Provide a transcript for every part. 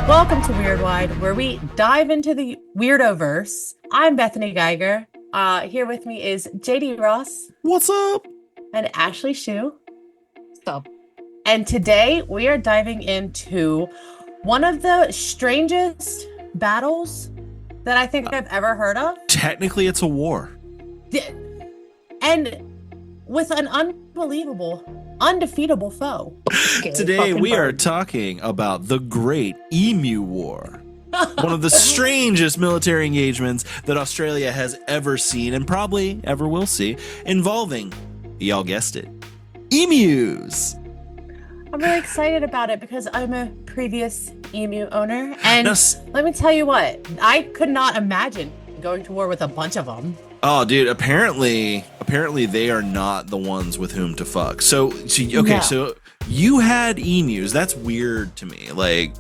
Welcome to Weird Wide, where we dive into the weirdo-verse. I'm Bethany Geiger. Here with me is JD Ross. What's up? And Ashley Shue. So, And today we are diving into one of the strangest battles that I think I've ever heard of. Technically, it's a war. And with an unbelievable, undefeatable foe. Today, we are talking about the Great Emu War. One of the strangest military engagements that Australia has ever seen and probably ever will see, involving, y'all guessed it, emus. I'm really excited about it because I'm a previous emu owner. And Now, let me tell you what, I could not imagine going to war with a bunch of them. oh, dude, apparently they are not the ones with whom to fuck. So you had emus. That's weird to me. Like,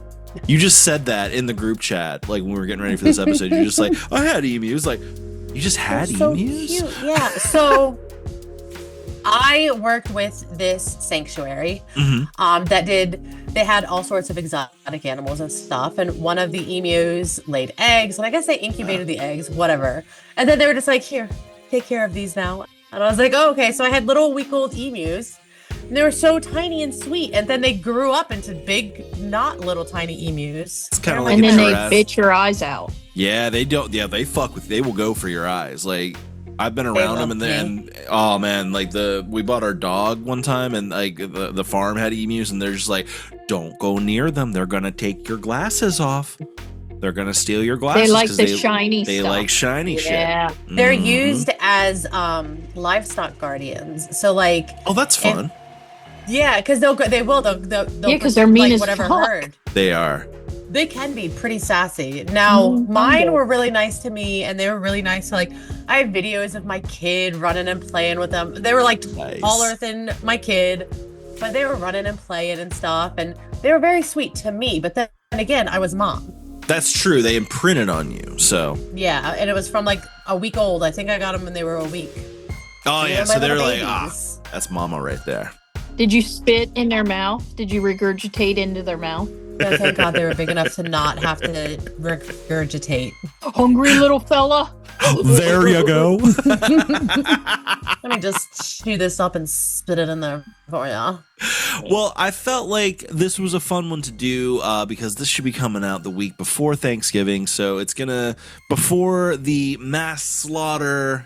you just said that in the group chat, like when we were getting ready for this episode. You're just like, I had emus. Like, you just had They're so emus? cute. Yeah. So I worked with this sanctuary they had all sorts of exotic animals and stuff. And one of the emus laid eggs, and I guess they incubated the eggs, whatever. And then they were just like, here, take care of these now. And I was like, oh, okay. So I had little week-old emus. And they were so tiny and sweet. And then they grew up into big, not little tiny emus. It's kind of like and a then they giraffe. bit your eyes out. Yeah, they don't. Yeah, they fuck with. They will go for your eyes. Like, I've been around them, and then oh man, like we bought our dog one time, and like the farm had emus, and they're just like, don't go near them. They're gonna take your glasses off. They're gonna steal your glasses. They like the shiny They stuff. like shiny shit. Yeah. They're Mhm. used as livestock guardians. So like, Oh, that's fun. yeah, because they'll Yeah, 'cause they're protect, mean as whatever fuck. herd. They are. They can be pretty sassy. Now, mine kinda. were really nice to me, and they were really nice to, like, I have videos of my kid running and playing with them. They were like Nice. taller than my kid, but they were running and playing and stuff, and they were very sweet to me. But then again, I was mom. That's true. They imprinted on you. So. Yeah, and it was from like a week old. I think I got them when they were a week. Oh They yeah. were So my they're little like, babies. that's mama right there. Did you spit in their mouth? Did you regurgitate into their mouth? But thank God they were big enough to not have to regurgitate. Hungry little fella. There you go. Let me just chew this up and spit it in there for ya. Well, I felt like this was a fun one to do because this should be coming out the week before Thanksgiving. So it's before the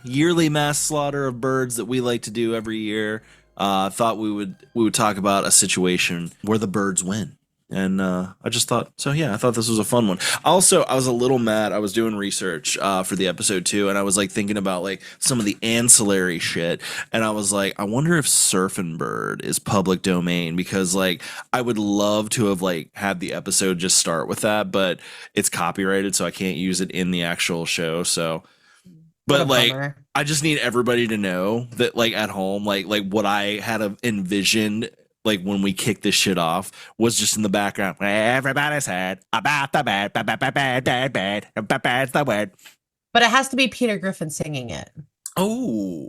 yearly mass slaughter of birds that we like to do every year. I thought we would talk about a situation where the birds win. And I just thought, so yeah, I thought this was a fun one. Also, I was a little mad. I was doing research for the episode too, and I was like thinking about like some of the ancillary shit. And I was like, I wonder if Surfin' Bird is public domain, because like I would love to have like had the episode just start with that, but it's copyrighted, so I can't use it in the actual show. So, What a but like, bummer. I just need everybody to know that like at home, like what I had envisioned. Like when we kicked this shit off was just in the background. Everybody's heard about the bad, the word. But it has to be Peter Griffin singing it. Oh,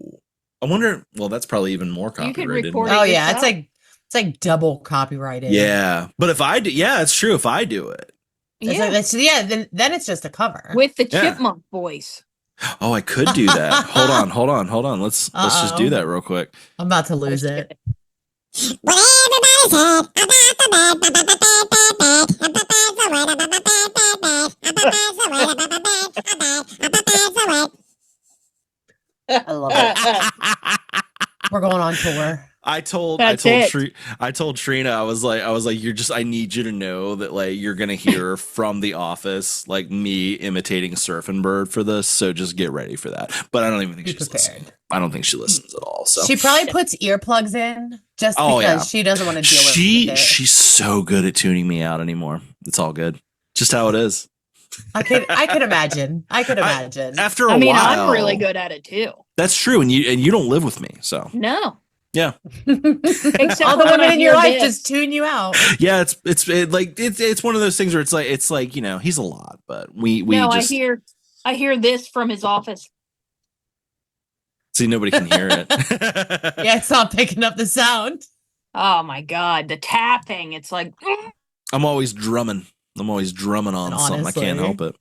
I wonder. Well, that's probably even more You could copyrighted. record Oh it yeah, yourself. it's like double copyrighted. Yeah, but if I do, yeah, it's true. If I do it, Yeah. Then it's just a cover. With the Yeah. chipmunk voice. oh, I could do that. Hold on. Let's just do that real quick. I'm about to lose it. When everybody's heard about the bad, bad, bad, bad, bad, bad, I love it. We're going on tour. I told That's it. Trina, I was like, I need you to know that like you're gonna hear from The Office like me imitating Surfin' Bird for this, so just get ready for that. But I don't even think Be she's prepared. listening. I don't think she listens at all. So She probably puts earplugs in just Oh, because yeah. she doesn't want to deal with it. she's so good at tuning me out anymore. It's all good. Just how it is. I could imagin. I could imagine. After a I mean, while, I'm really good at it too. That's true, and you don't live with me, so No. yeah. Except All the for when women I in your hear life this. just tune you out. Yeah, it's one of those things where it's like you know, he's a lot, but we No, just I hear this from his office. see nobody can hear it. Yeah, it's not picking up the sound. Oh my god, the tapping. It's like I'm always drumming. I'm always drumming on And something. I can't help it.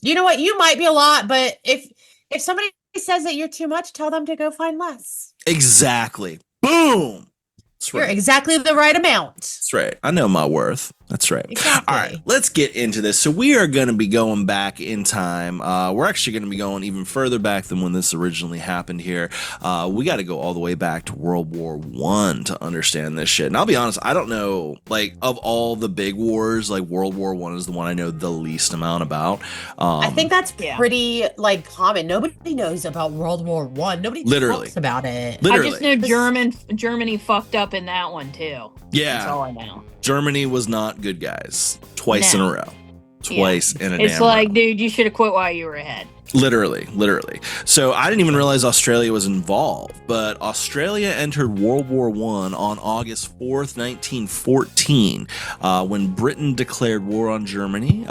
You know what? You might be a lot, but if somebody says that you're too much, tell them to go find less. Exactly. Boom. That's You're right. exactly the right amount. That's right. I know my worth. That's right. Exactly. All right, let's get into this. So we are going to be going back in time. We're actually going to be going even further back than when this originally happened here. We got to go all the way back to World War I to understand this shit. And I'll be honest, I don't know, like, of all the big wars, like, World War I is the one I know the least amount about. I think that's pretty, like, common. Nobody knows about World War I. Nobody talks about it. I just know Germany fucked up in that one, too. Yeah. That's all I know. Germany was not good guys. Twice in a row. Twice in a damn It's like, row. dude, you should have quit while you were ahead. Literally. So I didn't even realize Australia was involved, but Australia entered World War I on August 4th, 1914, when Britain declared war on Germany,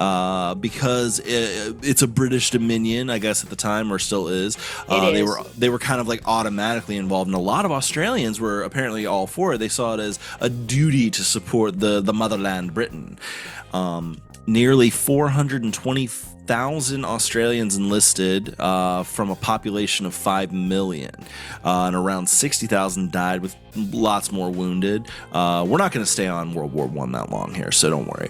because it's a British dominion, I guess at the time, or still is. They were kind of like automatically involved, and a lot of Australians were apparently all for it. They saw it as a duty to support the motherland, Britain. Nearly 420,000 Australians enlisted from a population of 5 million, and around 60,000 died, with lots more wounded. We're not going to stay on World War I that long here, so don't worry.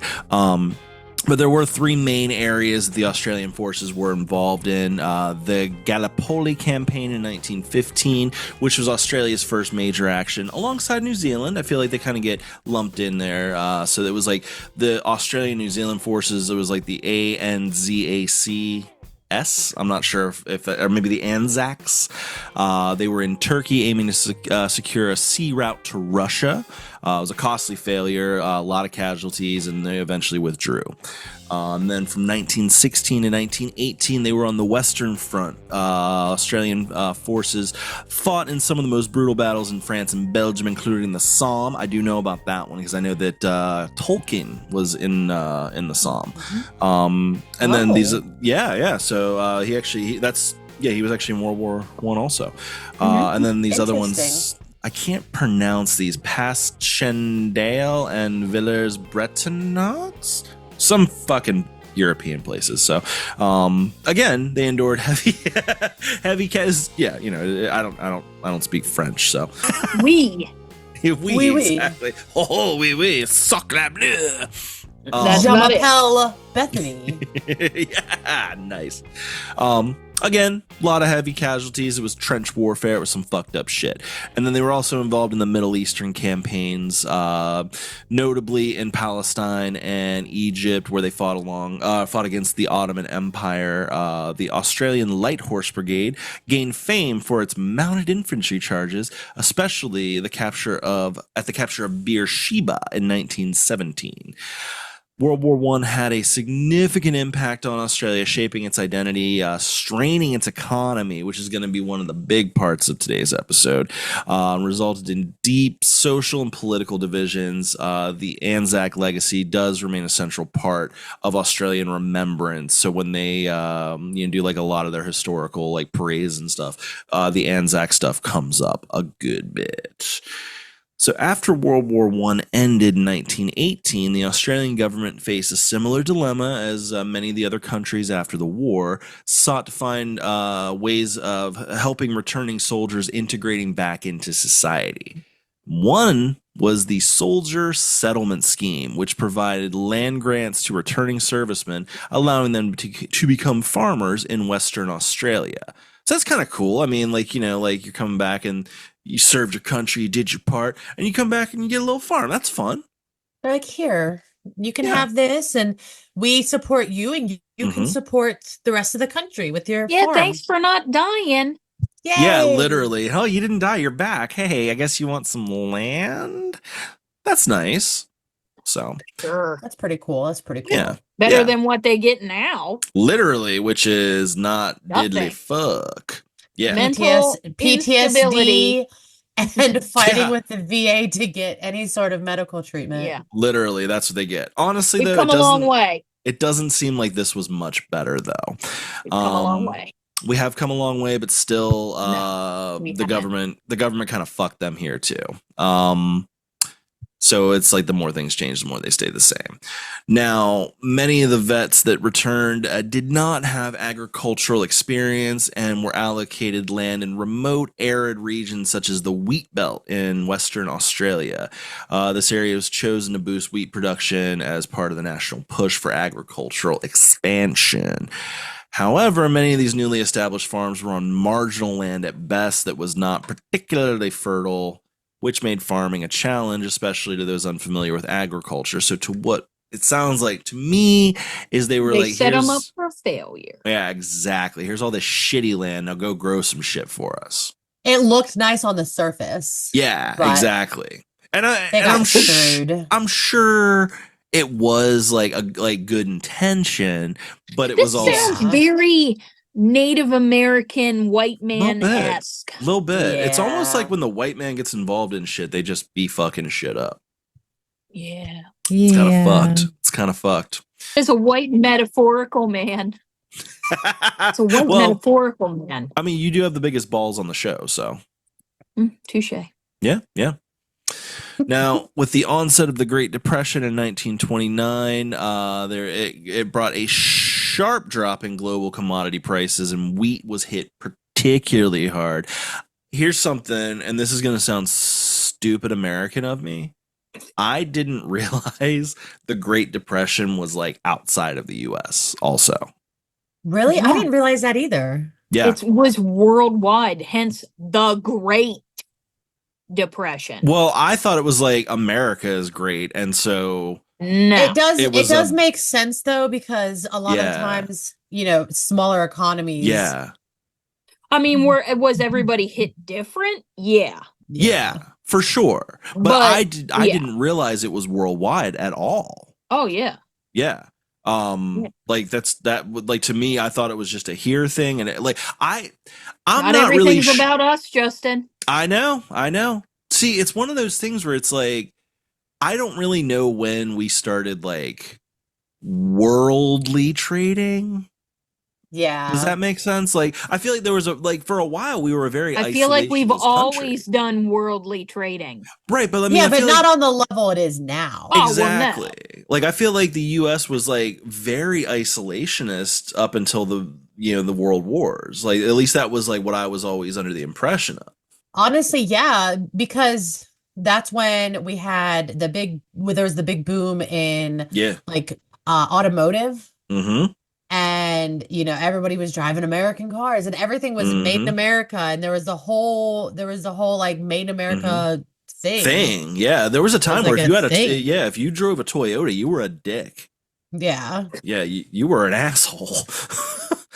But there were three main areas the Australian forces were involved in. The Gallipoli campaign in 1915, which was Australia's first major action, alongside New Zealand. I feel like they kind of get lumped in there. So it was like the Australian-New Zealand forces. It was like the ANZAC. I'm not sure if or maybe the Anzacs. They were in Turkey, aiming to secure a sea route to Russia. It was a costly failure, a lot of casualties, and they eventually withdrew. And then from 1916 to 1918, they were on the Western Front. Australian forces fought in some of the most brutal battles in France and Belgium, including the Somme. I do know about that one because I know that Tolkien was in the Somme. And then these, So he was actually in World War I also. And then these other ones. I can't pronounce these. Passchendaele and Villers-Bretonneux? Some fucking European places. So, again, they endured heavy I don't speak French, so. Oui. Exactly. Oh, oui. Sacre bleu. That's Je about it. m'appelle Bethany. Yeah, nice. Again, a lot of heavy casualties. It was trench warfare. It was some fucked up shit. And then they were also involved in the Middle Eastern campaigns, notably in Palestine and Egypt, where they fought against the Ottoman Empire. The Australian Light Horse Brigade gained fame for its mounted infantry charges, especially at the capture of Beersheba in 1917. World War I had a significant impact on Australia, shaping its identity, straining its economy, which is going to be one of the big parts of today's episode, resulted in deep social and political divisions. The Anzac legacy does remain a central part of Australian remembrance. So when they do like a lot of their historical like parades and stuff, the Anzac stuff comes up a good bit. So after World War I ended in 1918, the Australian government faced a similar dilemma as many of the other countries after the war, sought to find ways of helping returning soldiers integrating back into society. One was the Soldier Settlement Scheme, which provided land grants to returning servicemen, allowing them to become farmers in Western Australia. So that's kind of cool. I mean, you're coming back and you served your country, you did your part, and you come back and you get a little farm. That's fun. They're like, here, you can have this, and we support you, and you can support the rest of the country with your farm. Thanks for not dying. Yay! Yeah, literally. Oh, you didn't die. You're back. Hey, I guess you want some land? That's nice. So, Sure. That's pretty cool. Yeah. Better than what they get now. Literally, which is not Nothing. diddly fuck. Yeah. Mental PTSD and fighting Yeah. with the VA to get any sort of medical treatment. Yeah. Literally, that's what they get. Honestly, We've though, come a long way. it doesn't seem like this was much better, though. We've come a long way. We have come a long way, but still, No, we the haven't. government kind of fucked them here too. So it's like the more things change, the more they stay the same. Now, many of the vets that returned did not have agricultural experience and were allocated land in remote, arid regions such as the wheat belt in Western Australia. This area was chosen to boost wheat production as part of the national push for agricultural expansion. However, many of these newly established farms were on marginal land at best that was not particularly fertile, which made farming a challenge, especially to those unfamiliar with agriculture. So to what it sounds like to me is they were They like, set them up for failure. yeah, exactly. Here's all this shitty land. Now go grow some shit for us. It looked nice on the surface. Yeah, but exactly. And I'm sure it was like good intention, but it was also sounds very Native American white man-esque. A little bit. Yeah. It's almost like when the white man gets involved in shit, they just be fucking shit up. Yeah. It's kind of fucked. It's kind of fucked. It's a white metaphorical man. It's a white metaphorical man. I mean, you do have the biggest balls on the show, so. Touche. Yeah. Now, with the onset of the Great Depression in 1929, it brought a sharp drop in global commodity prices, and wheat was hit particularly hard. Here's something, and this is going to sound stupid American of me. I didn't realize the Great Depression was like outside of the U.S. also. Really? Yeah. I didn't realize that either. Yeah. It was worldwide, hence the Great Depression. Well, I thought it was like America is great, and so No. It does make sense though, because a lot of times, smaller economies. Yeah. I mean, was everybody hit different? Yeah, for sure. But I didn't realize it was worldwide at all. Oh yeah. Yeah. Like to me, I thought it was just a here thing, and I'm not really about us, Justin. I know. See, it's one of those things where it's like I don't really know when we started like worldly trading. Yeah. Does that make sense? Like, I feel like there was for a while we were a very. I feel like we've always country. done worldly trading, right? But I mean, but not on the level it is now. Exactly. Well, no. Like, I feel like the U.S. was like very isolationist up until the world wars. Like, at least that was like what I was always under the impression of. Honestly, yeah, because that's when we had there was the big boom in automotive. Mm-hmm. And everybody was driving American cars, and everything was made in America, and there was the whole like made in America thing. Yeah, there was a time where if you had if you drove a Toyota, you were a dick. Yeah, you were an asshole.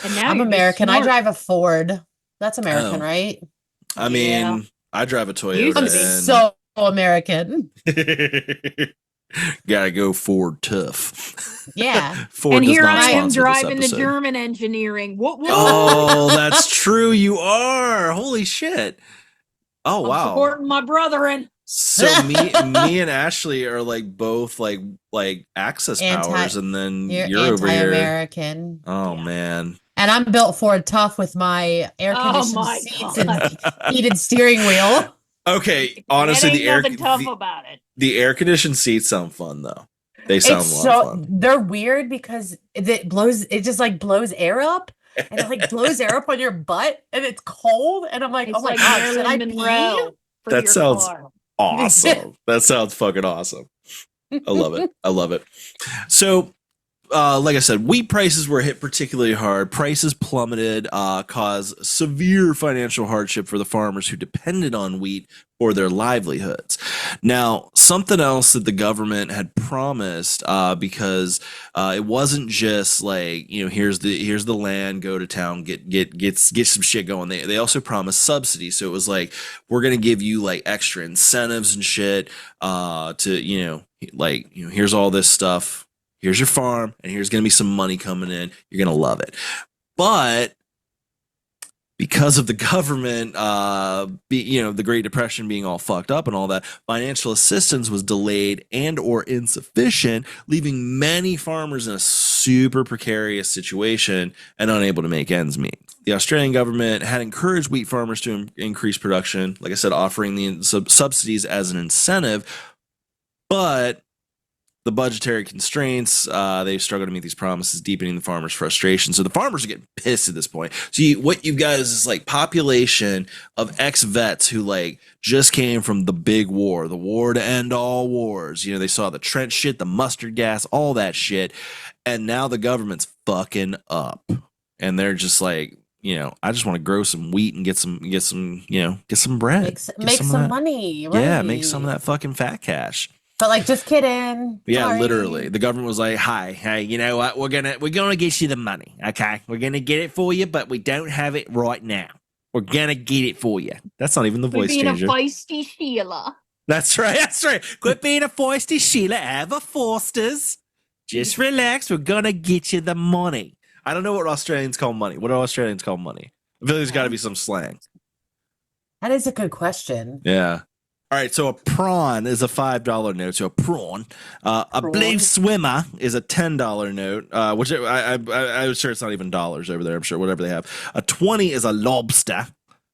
And now I'm American. I drive a Ford. That's American, right? I mean, I drive a Toyota. I'm so American. Gotta go Ford tough. Yeah. Ford and here I am sponsor driving the German engineering. What? Oh, that's true. You are. Holy shit. Oh, I'm wow. supporting my brethren. So me and Ashley are like both like access powers, and then you're over here. Anti-American. Oh man. And I'm built Ford tough with my air conditioned seats and heated steering wheel. Okay, honestly, the air conditioned seats sound fun though. They sound a lot of fun. They're weird because it just like blows air up, and it like blows air up on your butt, and it's cold, and I'm like, oh my god, should I pee? That sounds awesome. That sounds fucking awesome. I love it. I love it. So, like I said, wheat prices were hit particularly hard. Prices plummeted, caused severe financial hardship for the farmers who depended on wheat for their livelihoods. Now, something else that the government had promised, because it wasn't just like, here's the land, go to town, get some shit going. They also promised subsidies. So it was like, we're gonna give you like extra incentives and shit, here's all this stuff. Here's your farm, and here's going to be some money coming in. You're going to love it. But because of the government, the Great Depression being all fucked up and all that, financial assistance was delayed and or insufficient, leaving many farmers in a super precarious situation and unable to make ends meet. The Australian government had encouraged wheat farmers to increase production, like I said, offering the subsidies as an incentive. But the budgetary constraints, they've struggled to meet these promises, deepening the farmers' frustration. So the farmers are getting pissed at this point. So what you've got is this like population of ex-vets who like just came from the big war, the war to end all wars. You know, they saw the trench shit, the mustard gas, all that shit. And now the government's fucking up. And they're just like, you know, I just want to grow some wheat and get some bread. Make some money. Right? Yeah, make some of that fucking fat cash. But like, just kidding. Yeah, Sorry. literally. The government was like, hey, you know what? We're gonna get you the money, okay? We're gonna get it for you, but we don't have it right now. We're gonna get it for you. That's not even the voice changer. Being a feisty Sheila. That's right. Quit being a feisty Sheila. Have a Foster's. Just relax. We're gonna get you the money. I don't know what Australians call money. What do Australians call money? I feel like there's got to be some slang. That is a good question. Yeah. All right, so a prawn is a $5 note. So a prawn. A blue swimmer is a $10 note, which I'm sure it's not even dollars over there. I'm sure whatever they have. A 20 is a lobster.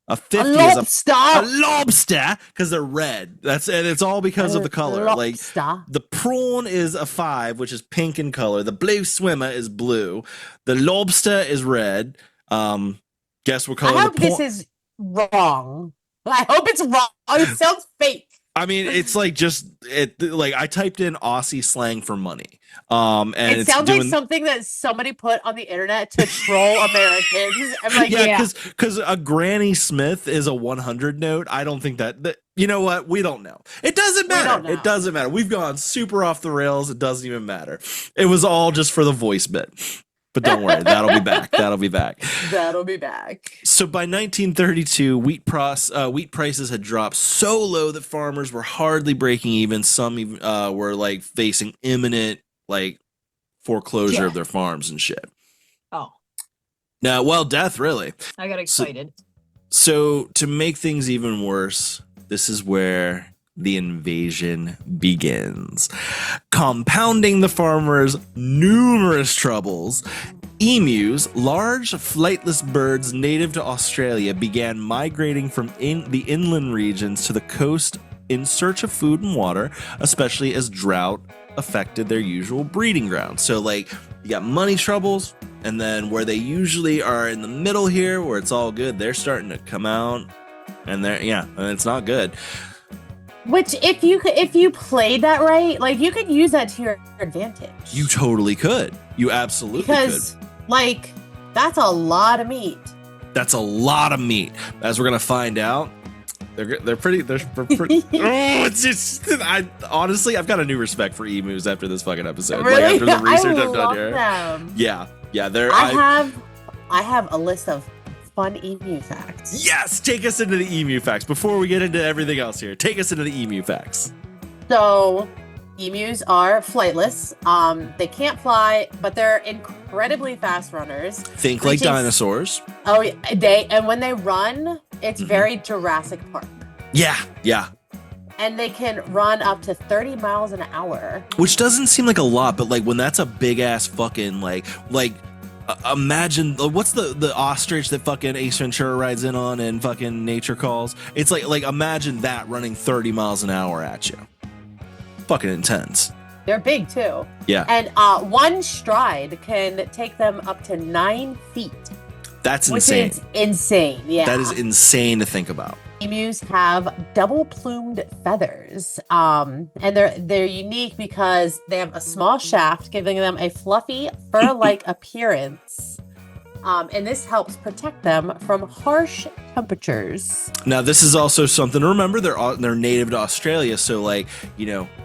A 50 is a lobster because they're red. It's all because of the color. Lobster. Like the prawn is a 5, which is pink in color. The blue swimmer is blue. The lobster is red. Guess what color? I hope this is wrong. I hope it's wrong. It sounds fake. I mean, it's like like I typed in Aussie slang for money. And it sounds like something that somebody put on the internet to troll Americans. I'm like, because a Granny Smith is a 100 note. I don't think that you know what? We don't know. It doesn't matter. It doesn't matter. We've gone super off the rails. It doesn't even matter. It was all just for the voice bit. But don't worry, that'll be back. That'll be back. So by 1932, wheat prices had dropped so low that farmers were hardly breaking even. Some even, were like facing imminent like foreclosure of their farms and shit. Oh. Now, well, death really. I got excited. So to make things even worse, this is where the invasion begins. Compounding the farmers' numerous troubles, emus, large flightless birds native to Australia, began migrating from the inland regions to the coast in search of food and water, especially as drought affected their usual breeding grounds. So like you got money troubles, and then where they usually are in the middle here where it's all good, they're starting to come out and and it's not good. Which, if you played that right, like you could use that to your advantage. You totally could. You absolutely could. Like, that's a lot of meat. That's a lot of meat. As we're gonna find out, they're pretty. It's just. Honestly, I've got a new respect for emus after this fucking episode. Really? Like after the research I've done here. Them. Yeah. I have a list of fun emu facts. Yes, take us into the emu facts before we get into everything else here. Take us into the emu facts. So, emus are flightless. They can't fly, but they're incredibly fast runners. Think like dinosaurs. Oh, and when they run, it's very Jurassic Park. Yeah. And they can run up to 30 miles an hour. Which doesn't seem like a lot, but like when that's a big ass fucking like imagine what's the ostrich that fucking Ace Ventura rides in on and fucking Nature Calls. It's like imagine that running 30 miles an hour at you. Fucking intense. They're big too. Yeah. And one stride can take them up to 9 feet. That's insane. Which is insane. Yeah. That is insane to think about. Emus have double plumed feathers, and they're unique because they have a small shaft, giving them a fluffy fur-like appearance, and this helps protect them from harsh temperatures. Now, this is also something to remember. They're native to Australia, so like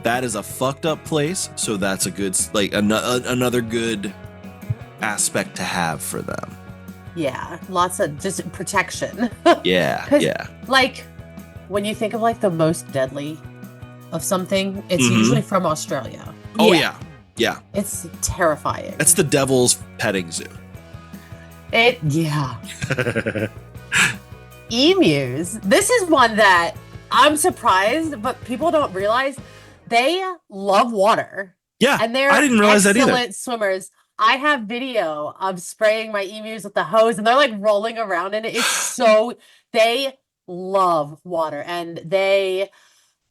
that is a fucked up place. So that's a good another good aspect to have for them. Yeah, lots of just protection. Yeah. Like, when you think of like the most deadly of something, it's usually from Australia. Oh yeah. It's terrifying. It's the devil's petting zoo. Emus. This is one that I'm surprised, but people don't realize they love water. Yeah, and they're I didn't realize that either. Excellent swimmers. I have video of spraying my emus with the hose, and they're like rolling around in it. It's so they love water, and they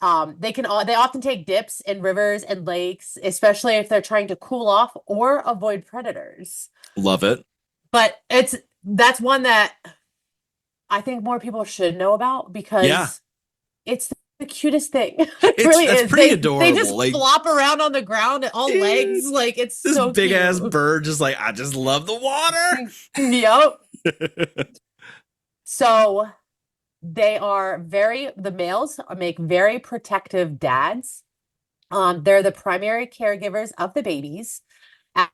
They often take dips in rivers and lakes, especially if they're trying to cool off or avoid predators. Love it. But that's one that I think more people should know about Yeah. because it's the cutest thing. It really That's is. pretty They adorable. just Like, flop around on the ground and all legs. Like it's this so big cute. ass bird just like, I just love the water. Yep. So the males make very protective dads. They're the primary caregivers of the babies.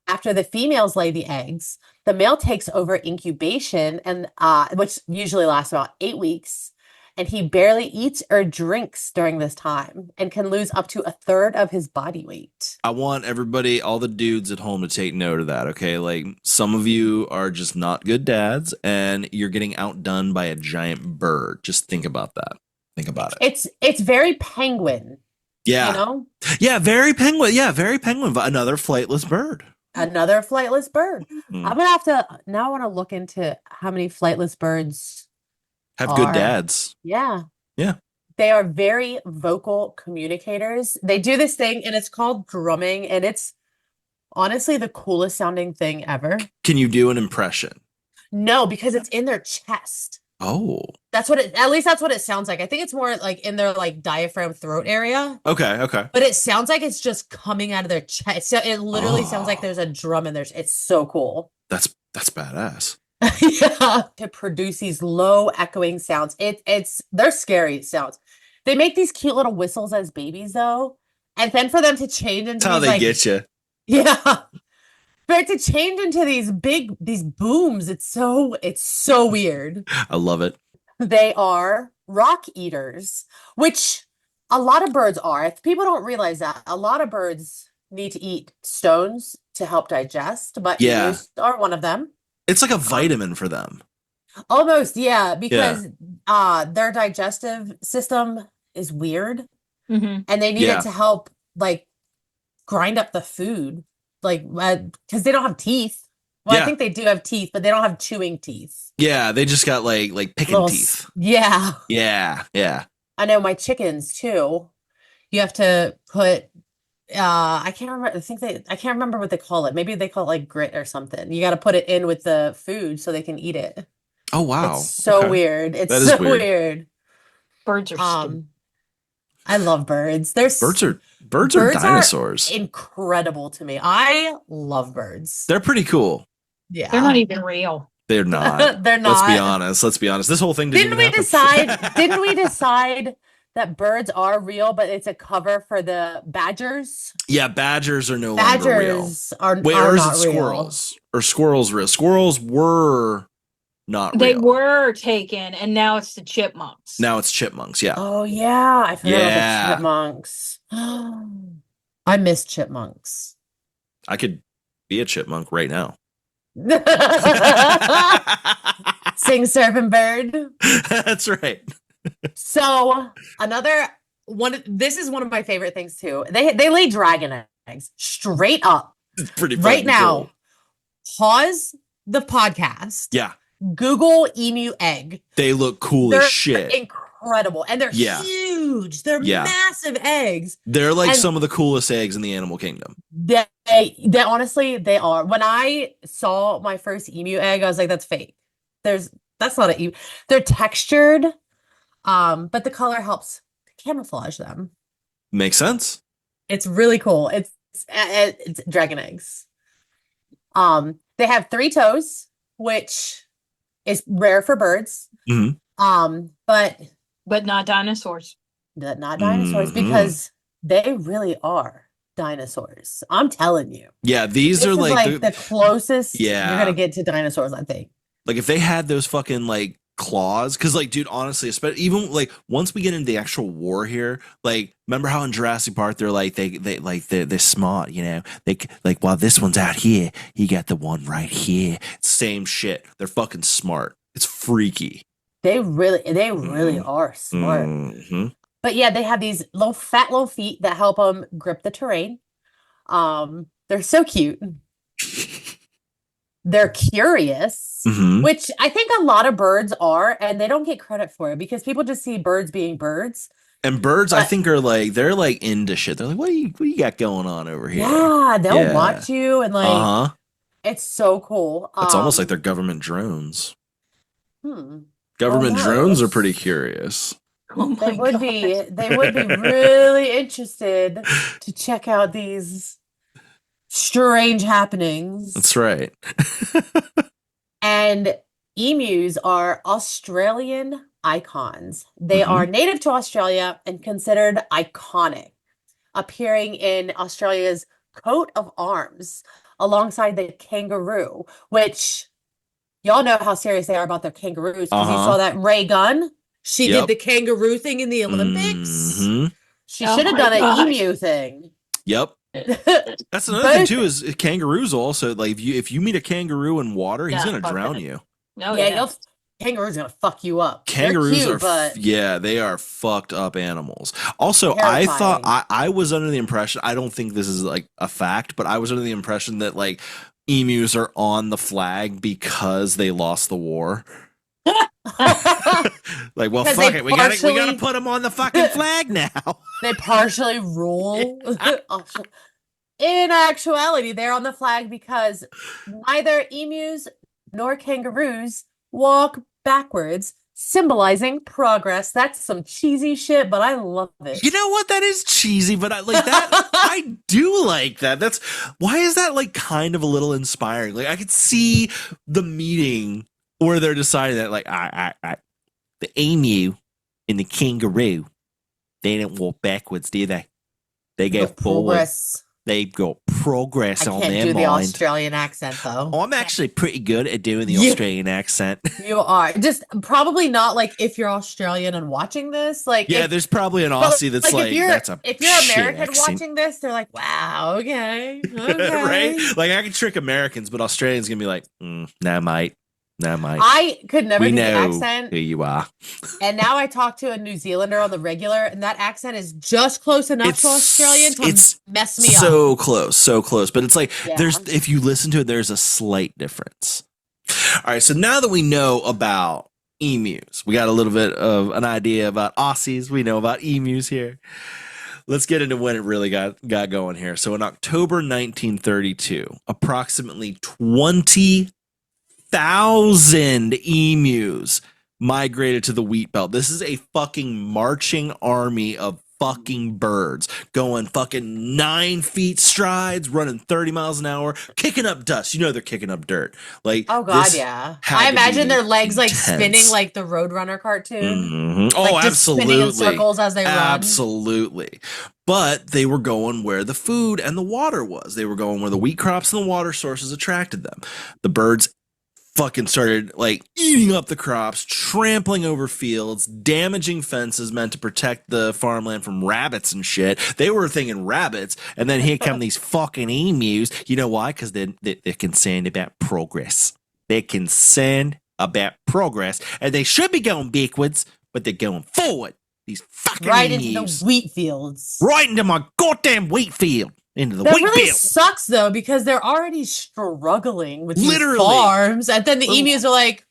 After the females lay the eggs, the male takes over incubation and which usually lasts about 8 weeks. And he barely eats or drinks during this time and can lose up to a third of his body weight. I want everybody, all the dudes at home, to take note of that, okay? Like, some of you are just not good dads, and you're getting outdone by a giant bird. Just think about that. Think about it. It's very penguin, Yeah. you know? Yeah, very penguin. Yeah, very penguin. Another flightless bird. Another flightless bird. Mm. I'm gonna have to now I want to look into how many flightless birds Have good are. dads. Yeah. Yeah. They are very vocal communicators. They do this thing and it's called drumming, and it's honestly the coolest sounding thing ever. Can you do an impression? No, because it's in their chest. Oh. At least that's what it sounds like. I think it's more like in their like diaphragm throat area. Okay. But it sounds like it's just coming out of their chest. So it literally sounds like there's a drum in there. It's so cool. That's badass. Yeah, to produce these low echoing sounds. They're scary sounds. They make these cute little whistles as babies though. And then for them to change into That's how these, they get you. Yeah. For it to change into these booms, it's so weird. I love it. They are rock eaters, which a lot of birds are. If people don't realize that, a lot of birds need to eat stones to help digest, but Yeah. emus are one of them. It's like a vitamin for them. Almost, yeah, because their digestive system is weird, and they need Yeah. it to help like grind up the food, like because they don't have teeth. Well, Yeah. I think they do have teeth, but they don't have chewing teeth. Yeah, they just got like picking Little teeth. Yeah. Yeah. Yeah. I know my chickens too. You have to put I can't remember. I can't remember what they call it. Maybe they call it like grit or something. You got to put it in with the food so they can eat it. Oh wow. It's so Okay. weird. It's That is so weird. weird. Birds are stupid. I love birds. Birds are Birds dinosaurs. incredible to me. I love birds. They're pretty cool. Yeah. They're not even real. They're not. They're not. Let's be honest. This whole thing didn't Didn't even we happen. didn't we decide that birds are real, but it's a cover for the badgers? Yeah, badgers are no longer real. Badgers are Wait, are or is not it real. squirrels? Or squirrels real? Squirrels were not They real. were taken, and now it's the chipmunks. Now it's chipmunks. Yeah. Oh yeah, I forgot about Yeah. the chipmunks. I miss chipmunks. I could be a chipmunk right now. Sing surfing bird. That's right. So another one. This is one of my favorite things too. They lay dragon eggs straight up It's pretty right fucking now. cool. Pause the podcast. Yeah. Google emu egg. They look cool They're as shit. incredible, and they're Yeah. huge. They're Yeah. massive eggs. They're like and- some of the coolest eggs in the animal kingdom. They honestly they are. When I saw my first emu egg, I was like, that's fake. That's not an emu. They're textured, but the color helps camouflage them. Makes sense. It's really cool. It's dragon eggs. They have 3 toes, which is rare for birds. Mhm. But not dinosaurs. Not dinosaurs Mhm. because they really are dinosaurs. I'm telling you. Yeah, these This are is like the closest Yeah. you're gonna get to dinosaurs, I think. like if they had those fucking like claws, because like dude, honestly, especially even like once we get into the actual war here, like remember how in Jurassic Park they're like they're smart, you know, they like while this one's out here, you got the one right here. Same shit. They're fucking smart. It's freaky. They really are smart. Mhm. But yeah, they have these fat little feet that help them grip the terrain. They're so cute. They're curious, Mhm. which I think a lot of birds are, and they don't get credit for it because people just see birds being birds. And birds, I But- think, are like they're like into shit. They're like, what do you got going on over here? Yeah, they'll Yeah. watch you and like Uh-huh. it's so cool. It's almost like they're government drones. Well, Government no, drones are it's- pretty curious. Oh my They would God. be really interested to check out these strange happenings. That's right. And emus are Australian icons. They are native to Australia and considered iconic, appearing in Australia's coat of arms alongside the kangaroo, which y'all know how serious they are about their kangaroos because you saw that Ray Gunn. She Yep. did the kangaroo thing in the Olympics. Mhm. She Oh should have my done gosh. an emu thing. Yep. That's another thing Both- too. Is kangaroos also like if you meet a kangaroo in water, he's Yeah, gonna fuck drown it. you. Oh, yeah, yeah. kangaroos gonna fuck you up. Kangaroos They're cute, are but yeah, they are fucked up animals. Also, I thought Terrifying. I was under the impression, I don't think this is like a fact, but I was under the impression that like emus are on the flag because they lost the war. Like, well, Because fuck they it, we gotta partially- put them on the fucking flag now. they partially rule. In actuality, they're on the flag because neither emus nor kangaroos walk backwards, symbolizing progress. That's some cheesy shit, but I love it. You know what? That is cheesy, but I like that. I do like that. That's why is that like kind of a little inspiring? Like I could see the meeting where they're deciding that like the emu and the kangaroo, they didn't walk backwards, do they? They go The forward. progress. They've got progress I on can't their do the mind. Australian accent though. I'm actually pretty good at doing the Yeah. Australian accent. You are just probably not like if you're Australian and watching this. Like, Yeah, if, there's probably an but, Aussie that's like, that's a if you're shit American accent. watching this, they're like, wow, okay, okay. Right? Like I can trick Americans, but Australians gonna be like, nah, mate. I could never We do the know accent, who you are. and now I talk to a New Zealander on the regular, and that accent is just close enough to Australian to it's mess me up. so close. But it's like Yeah. there's if you listen to it, there's a slight difference. All right, so now that we know about emus, we got a little bit of an idea about Aussies. We know about emus here. Let's get into when it really got going here. So in October 1932, approximately 20,000 emus migrated to the wheat belt. This is a fucking marching army of fucking birds going fucking 9 feet strides, running 30 miles an hour, kicking up dust. You know they're kicking up dirt. Like, Oh god, this yeah. had I to imagine be their legs like intense. spinning like the Roadrunner cartoon. Mhm. Oh, Like, just spinning in absolutely. circles as they run. Absolutely. But they were going where the food and the water was. They were going where the wheat crops and the water sources attracted them. The birds fucking started like eating up the crops, trampling over fields, damaging fences meant to protect the farmland from rabbits and shit. They were thinking rabbits, and then here come these fucking emus. You know why? Because they're concerned about progress. They're concerned about progress, and they should be going backwards, but they're going forward. These fucking Right emus. into the wheat fields. Right into my goddamn wheat field. Into the That wheat really field. sucks though, because they're already struggling with these Literally. farms, and then the Well- emus are like,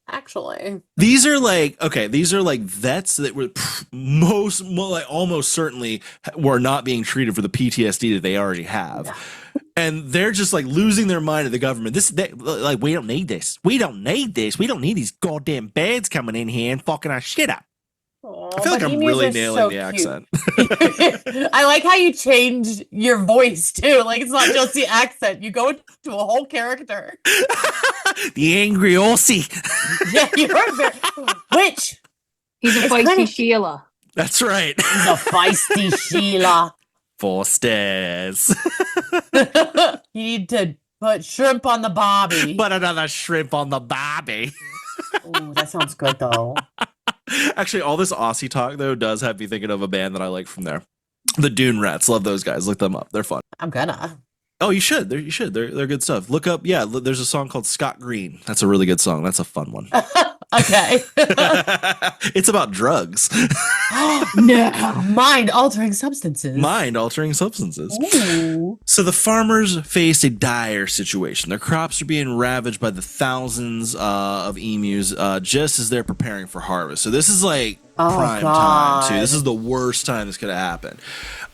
actually, These are like these are like vets that were almost certainly were not being treated for the PTSD that they already have. And they're just like losing their mind at the government. Like, we don't need this. We don't need this. We don't need these goddamn birds coming in here and fucking our shit up. I feel like I'm really nailing the accent. I like how you change your voice too. Like it's not just the accent; you go into a whole character. The angry Aussie. Yeah, you're very. Which He's a It's feisty kinda- Sheila. That's right. is a feisty Sheila. 4 stairs. You need to put shrimp on the bobby. Put another shrimp on the barbie. Ooh, that sounds good though. Actually, all this Aussie talk though does have me thinking of a band that I like from there. The Dune Rats. Love those guys. Look them up. They're fun. I'm gonna. Oh, you should. You should. They're good stuff. Look up. Yeah, there's a song called Scott Green. That's a really good song. That's a fun one. Okay. It's about drugs. No. Mind-altering substances. Mind-altering substances. Ooh. So the farmers faced a dire situation. Their crops are being ravaged by the thousands of emus just as they're preparing for harvest. So this is like prime time too. This is the worst time this could have happened.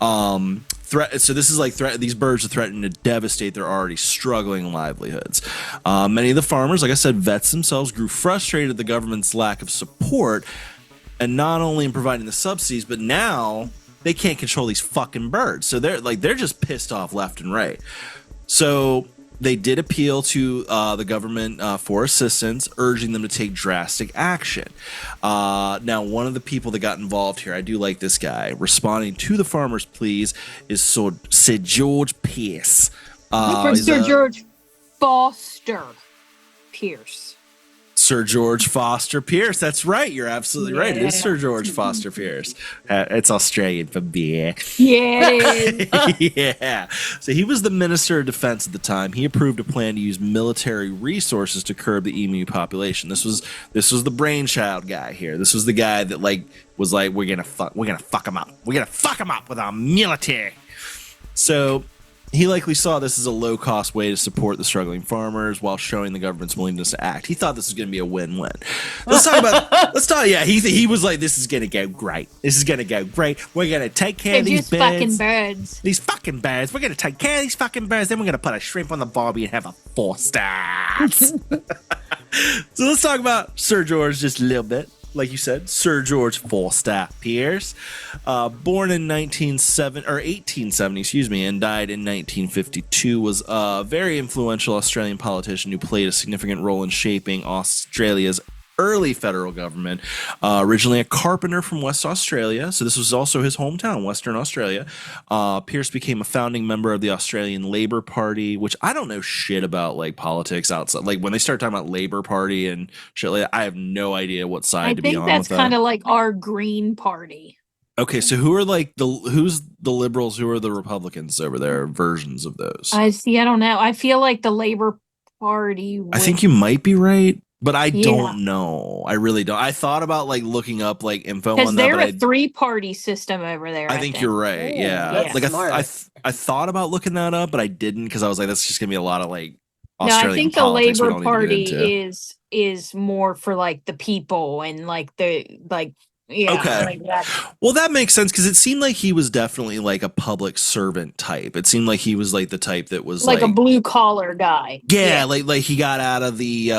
So this is like these birds are threatening to devastate their already struggling livelihoods. Many of the farmers, like I said, vets themselves, grew frustrated at the government's lack of support, and not only in providing the subsidies, but now they can't control these fucking birds. So they're just pissed off left and right. So they did appeal to the government for assistance, urging them to take drastic action. Now, one of the people that got involved here, I do like this guy, responding to the farmers' pleas, is Sir George Pierce. Sir George Foster Pierce. Sir George Foster Pierce. That's right. You're absolutely right. It is Sir George Foster Pierce. It's Australian for beer. Yeah, it is. Yeah. So he was the Minister of Defense at the time. He approved a plan to use military resources to curb the emu population. This was the brainchild guy here. This was the guy that was like, we're gonna fuck him up. We're gonna fuck him up with our military. So he likely saw this as a low-cost way to support the struggling farmers while showing the government's willingness to act. He thought this was going to be a win-win. He was like, this is going to go great. This is going to go great. We're going to take care of these birds. Fucking birds. These fucking birds. We're going to take care of these fucking birds. Then we're going to put a shrimp on the barbie and have a 4 stars. So let's talk about Sir George just a little bit. Like you said, Sir George Foster Pierce, born in 1870, and died in 1952, was a very influential Australian politician who played a significant role in shaping Australia's early federal government. Originally a carpenter from West Australia, so this was also his hometown, Western Australia. Pierce became a founding member of the Australian Labor Party, which I don't know shit about, like, politics outside. Like, when they start talking about Labor Party and shit like that, I have no idea what side to be on with that. I think that's kind of like our Green Party. Okay, so who are who's the liberals? Who are the Republicans over there? Versions of those. I don't know. I feel like the Labor Party. I think you might be right. But I don't know. I really don't. I thought about looking up info on that. Because they're a 3-party system over there. I think you're right. Yeah. I thought about looking that up, but I didn't because I was like, that's just gonna be a lot of Australian I think the Labor Party is more for the people and okay. Well, that makes sense because it seemed like he was definitely a public servant type. It seemed like he was the type that was a blue collar guy. Yeah, like he got out of the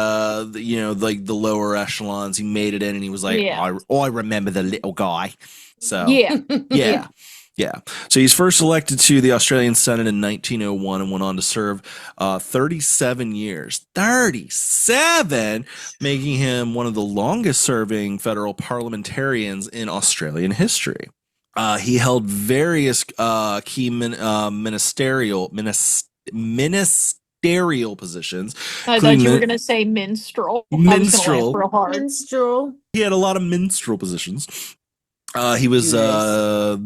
lower echelons. He made it in, and he was like, I remember the little guy. So yeah. So he's first elected to the Australian Senate in 1901 and went on to serve 37 years. 37, making him one of the longest-serving federal parliamentarians in Australian history. He held various key ministerial positions. I thought you were going to say minstrel. Minstrel. He had a lot of minstrel positions. He was the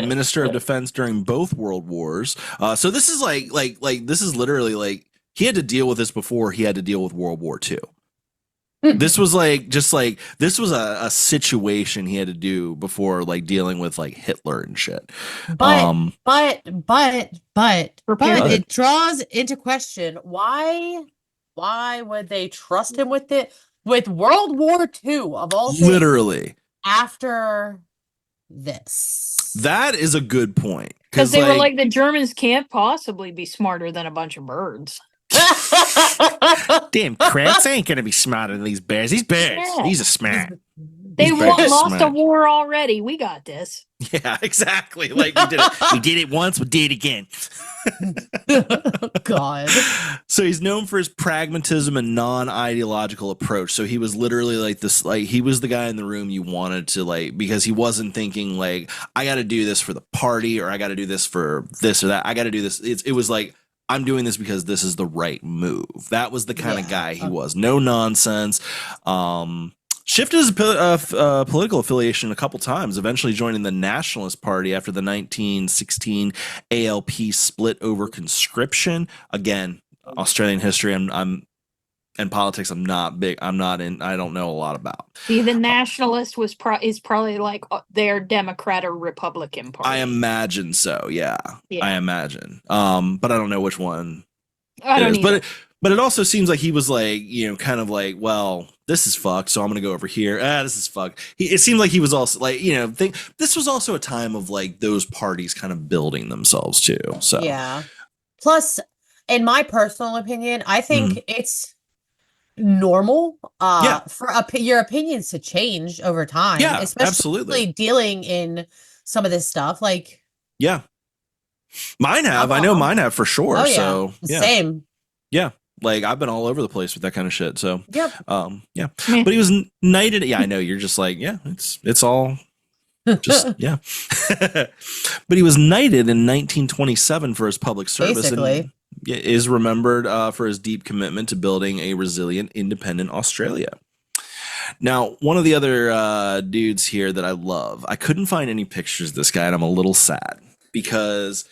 Minister of Defense during both World Wars. So this is this is literally he had to deal with this before he had to deal with World War II. This was this was a situation he had to do before dealing with Hitler and shit. But it draws into question why would they trust him with it with World War II of all things? Literally after this. That is a good point. Because they were the Germans can't possibly be smarter than a bunch of birds. Damn crats ain't gonna be smarter than these bears. These bears, these are smart. They lost a war already. We got this. Yeah, exactly. We did it. We did it once. We did it again. God. So he's known for his pragmatism and non-ideological approach. So he was literally this. He was the guy in the room you wanted to because he wasn't thinking I got to do this for the party or I got to do this for this or that. I got to do this. It was I'm doing this because this is the right move. That was the kind of guy he was. No nonsense. Shifted his political affiliation a couple times, eventually joining the Nationalist Party after the 1916 ALP split over conscription. Again, Australian history. and politics I'm not big. I don't know a lot about. See, the nationalist is probably like their Democrat or Republican party. I imagine so. Yeah. I imagine. But I don't know which one. I don't know. But it also seems like he was like, kind of like, well, this is fucked, so I'm gonna go over here. This is fucked. It seemed like he was also like, this was also a time of like those parties kind of building themselves too. So yeah. Plus, in my personal opinion, I think it's normal for your opinions to change over time. Yeah, especially absolutely. Dealing in some of this stuff, like mine have. I know mine have for sure. Oh, yeah. So Same. Yeah. Like I've been all over the place with that kind of shit. So yep. But he was knighted. Yeah, I know you're just like, it's all just but he was knighted in 1927 for his public service. Basically. And is remembered for his deep commitment to building a resilient, independent Australia. Now, one of the other dudes here that I love, I couldn't find any pictures of this guy, and I'm a little sad because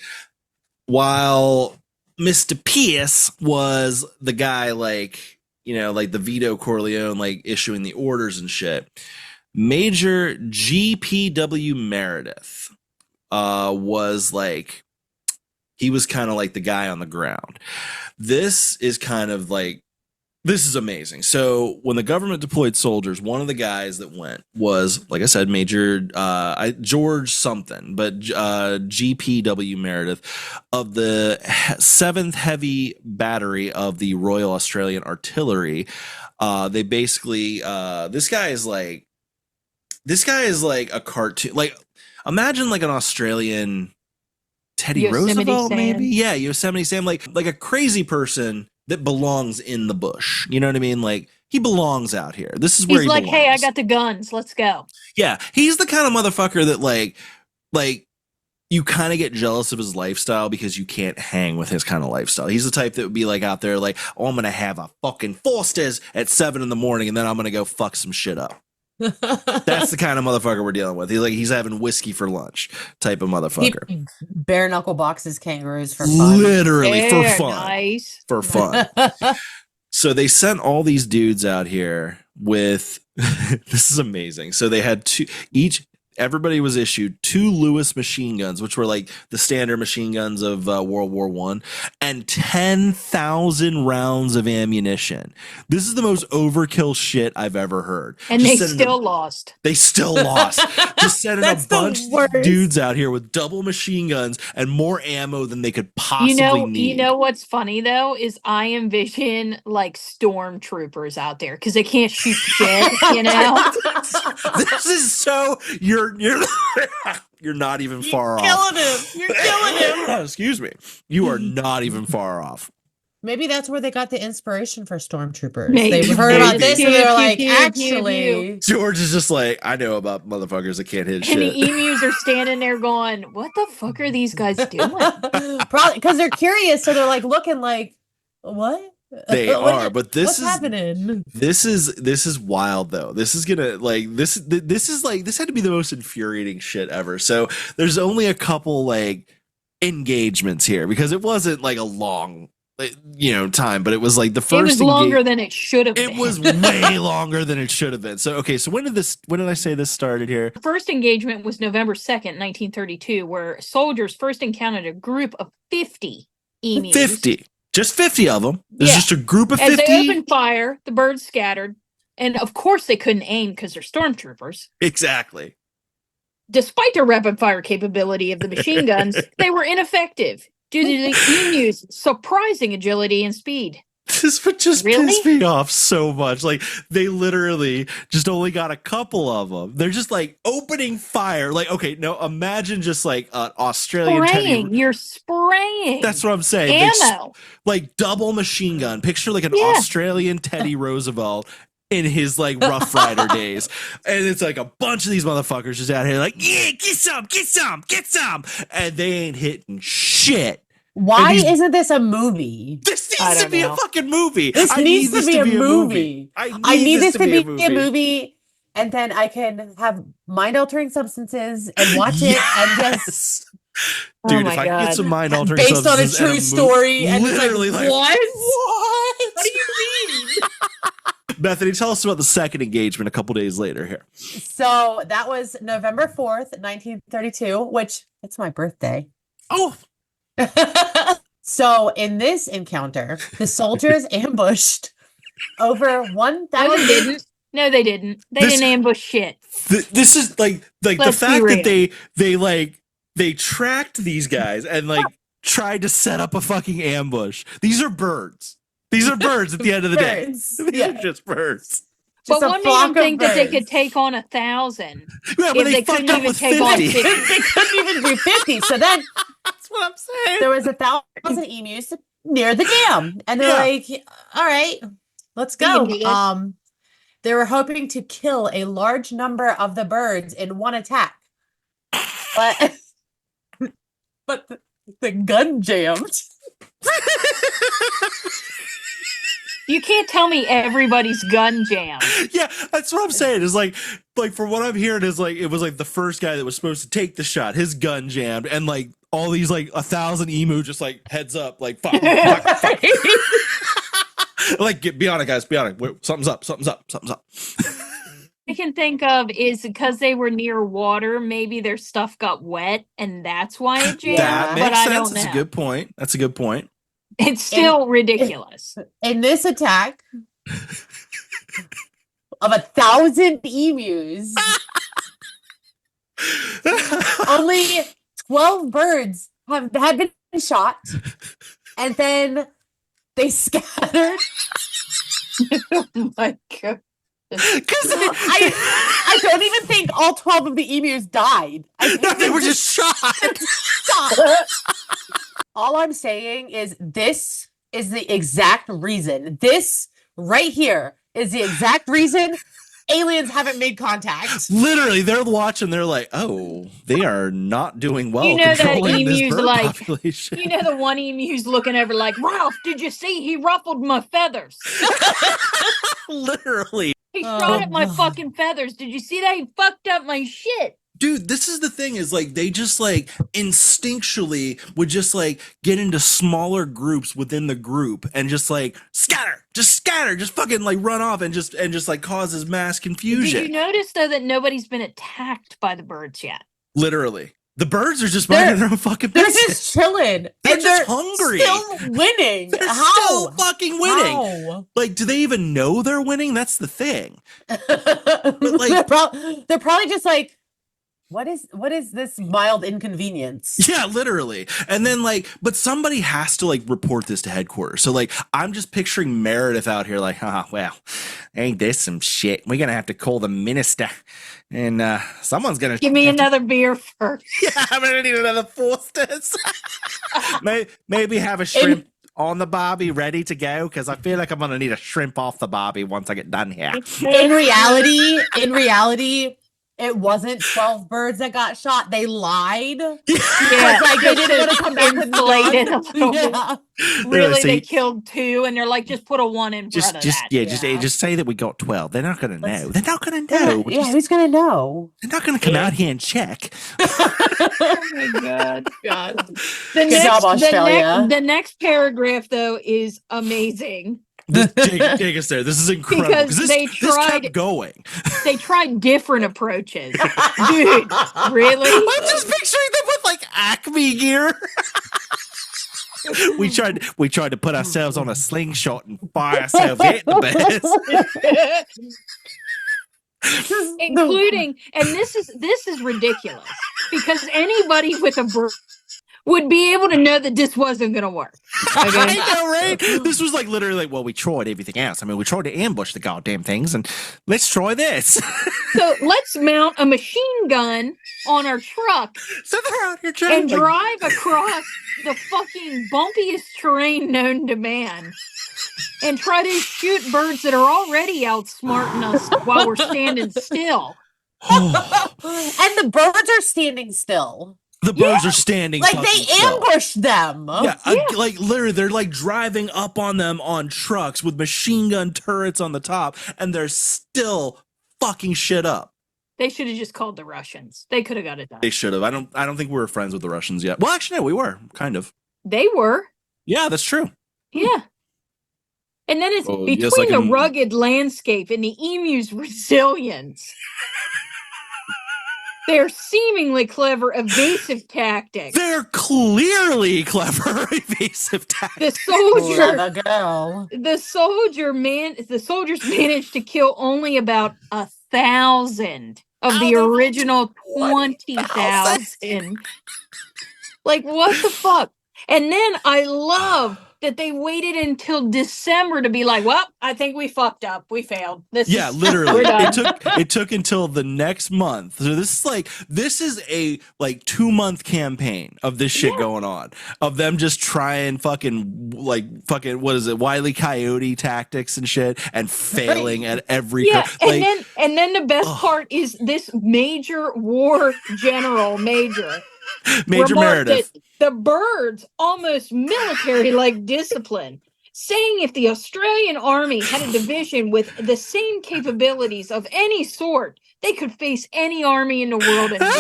while Mr. Pierce was the guy like the Vito Corleone, like issuing the orders and shit, Major G.P.W. Meredith was like, he was kind of like the guy on the ground. This is amazing. So when the government deployed soldiers, one of the guys that went was, like I said, Major George something, but G.P.W. Meredith of the 7th Heavy Battery of the Royal Australian Artillery. They basically, this guy is like a cartoon. Like, imagine like an Australian Teddy Yosemite Roosevelt, Sam. maybe. Yeah, Yosemite Sam, like a crazy person that belongs in the bush. You know what I mean? Like, he belongs out here. This is where he belongs. Hey, I got the guns. Let's go. Yeah, he's the kind of motherfucker that like you kind of get jealous of his lifestyle because you can't hang with his kind of lifestyle. He's the type that would be like out there like, oh, I'm gonna have a fucking Foster's at 7 a.m. and then I'm gonna go fuck some shit up. That's the kind of motherfucker we're dealing with. He's having whiskey for lunch type of motherfucker. He bare knuckle boxes kangaroos for fun. Literally for fun. Nice. For fun. So they sent all these dudes out here with this is amazing. So they had everybody was issued 2 Lewis machine guns, which were like the standard machine guns of World War I, and 10,000 rounds of ammunition. This is the most overkill shit I've ever heard. And they still lost. They still lost. Just sending a bunch of dudes out here with double machine guns and more ammo than they could possibly need. You know what's funny though is I envision like stormtroopers out there because they can't shoot shit. This is so you're not even far off. You're killing him. Excuse me. You are not even far off. Maybe that's where they got the inspiration for stormtroopers. They heard about this and they're like, actually. George is just like, I know about motherfuckers that can't hit shit. And the emus are standing there going, what the fuck are these guys doing? Probably because they're curious, so they're like looking like, what? They are, but what's happening? This is wild though. This is gonna like this had to be the most infuriating shit ever. So there's only a couple like engagements here because it wasn't like a long time, but it was like the first. It was longer than it should have been. It was way longer than it should have been. So okay, so when did I say this started here? The first engagement was November 2nd, 1932, where soldiers first encountered a group of 50 emus. 50. Just 50 of them. There's just a group of 50. As they opened fire, the birds scattered. And of course they couldn't aim because they're stormtroopers. Exactly. Despite their rapid fire capability of the machine guns, they were ineffective due to the emus' surprising agility and speed. This would just piss me off so much. Like, they literally just only got a couple of them. They're just like opening fire. Like, okay, no, imagine just like an Australian spraying. You're spraying. That's what I'm saying. Ammo. Like double machine gun. Picture like an Australian Teddy Roosevelt in his like Rough Rider days. And it's like a bunch of these motherfuckers just out here like, yeah, get some. And they ain't hitting shit. Why isn't this a movie? This needs to be a fucking movie. This needs to be a movie. I need this to be a movie, and then I can have mind-altering substances and watch it and just. Dude, if I could get some mind-altering substances based on a true story, and literally like, like, what? What do you mean? Bethany, tell us about the second engagement a couple days later here. So that was November 4th, 1932, which it's my birthday. Oh. So in this encounter, the soldiers ambushed over 1,000. No, they didn't. No, they didn't. They didn't ambush shit. This is like the Let's fact be that they tracked these guys and like tried to set up a fucking ambush. These are birds. These are birds at the end of the day. These are just birds. But what made them think that they could take on 1,000? Yeah, but they couldn't even take on 50. They couldn't even do 50. So then that's what I'm saying. There was 1,000 emus near the dam, and they're like, "All right, let's go." They were hoping to kill a large number of the birds in one attack, but the gun jammed. You can't tell me everybody's gun jammed. Yeah, that's what I'm saying. Is like from what I'm hearing is like it was like the first guy that was supposed to take the shot, his gun jammed, and like all these like 1,000 emu just like heads up, like fuck. Like be on it, guys. Be on it. Wait, something's up. I can think of is because they were near water, maybe their stuff got wet, and that's why it jammed. That makes but sense. I don't That's know. a good point. That's a good point. It's still ridiculous. In this attack of 1,000 emus, only 12 birds had been shot, and then they scattered. Oh my god. Because I don't even think all 12 of the emus died. I think they were just shot. All I'm saying is this is the exact reason. This right here is the exact reason aliens haven't made contact. Literally, they're watching. They're like, "Oh, they are not doing well." You know that controlling this emu's bird like, population. you know the one emu's looking over like, Ralph, did you see he ruffled my feathers? Literally. He shot at my fucking feathers. Did you see that? He fucked up my shit. Dude, this is the thing is like they just like instinctually would just like get into smaller groups within the group and just like scatter, just fucking like run off and just like causes mass confusion. Did you notice though that nobody's been attacked by the birds yet? Literally. The birds are just minding their own fucking They're business. just chilling. They're just hungry. Still winning. They're How? still fucking winning. How? Like, do they even know they're winning? That's the thing. But like- they're probably just like, what is this mild inconvenience? Yeah, literally. And then like, but somebody has to like report this to headquarters. So like, I'm just picturing Meredith out here like, well, ain't this some shit? We're going to have to call the minister and someone's going to Give me another beer first. Yeah, I'm going to need another Foster's. Maybe have a shrimp on the barbie ready to go because I feel like I'm going to need a shrimp off the barbie once I get done here. In reality, it wasn't 12 birds that got shot. They lied. Yeah, Like they didn't want to come back with inflated a guns. little bit. Yeah. Really, So they you- killed 2, and they're like, just put a 1 in front of that. Just say that we got 12. They're not going to know. They're not going to know. Yeah, who's gonna know? They're not going to come out here and check. Oh my god. Good job, Australia. The next paragraph, though, is amazing. Take us there. This is incredible. Because This kept going. They tried different approaches. Dude, really? I'm just picturing them with like Acme gear. we tried to put ourselves on a slingshot and fire ourselves at the best. Including, and this is ridiculous because anybody with a bird would be able to know that this wasn't going to work. I know, right? This was like literally like, well, we tried everything else. I mean, we tried to ambush the goddamn things, and let's try this. So let's mount a machine gun on our truck So they're out here trying and to drive across the fucking bumpiest terrain known to man and try to shoot birds that are already outsmarting us while we're standing still. And the birds are standing still. the birds are standing Like fucking they still. ambushed them. Yeah, like literally, they're like driving up on them on trucks with machine gun turrets on the top, and they're still fucking shit up. They should have just called the Russians. They could have got it done. They should have. I don't think we were friends with the Russians yet. Well, actually, no, we were kind of. They were. Yeah, that's true. Yeah. And then it's Oh, yes, between I the can- rugged landscape and the emu's resilience. They're seemingly clever evasive tactics. They're clearly clever evasive tactics. Clever girl. The soldiers managed to kill only about 1,000 of the original 20,000. Like, what the fuck? And then I love that they waited until December to be like, well, I think we fucked up. We failed. Literally. We're done. It took until the next month. So this is a 2-month campaign of this shit going on. Of them just trying fucking what is it, Wile E. Coyote tactics and shit and failing at every and then the best part is this major war general Major Meredith. The birds almost military-like discipline, saying if the Australian army had a division with the same capabilities of any sort, they could face any army in the world and win.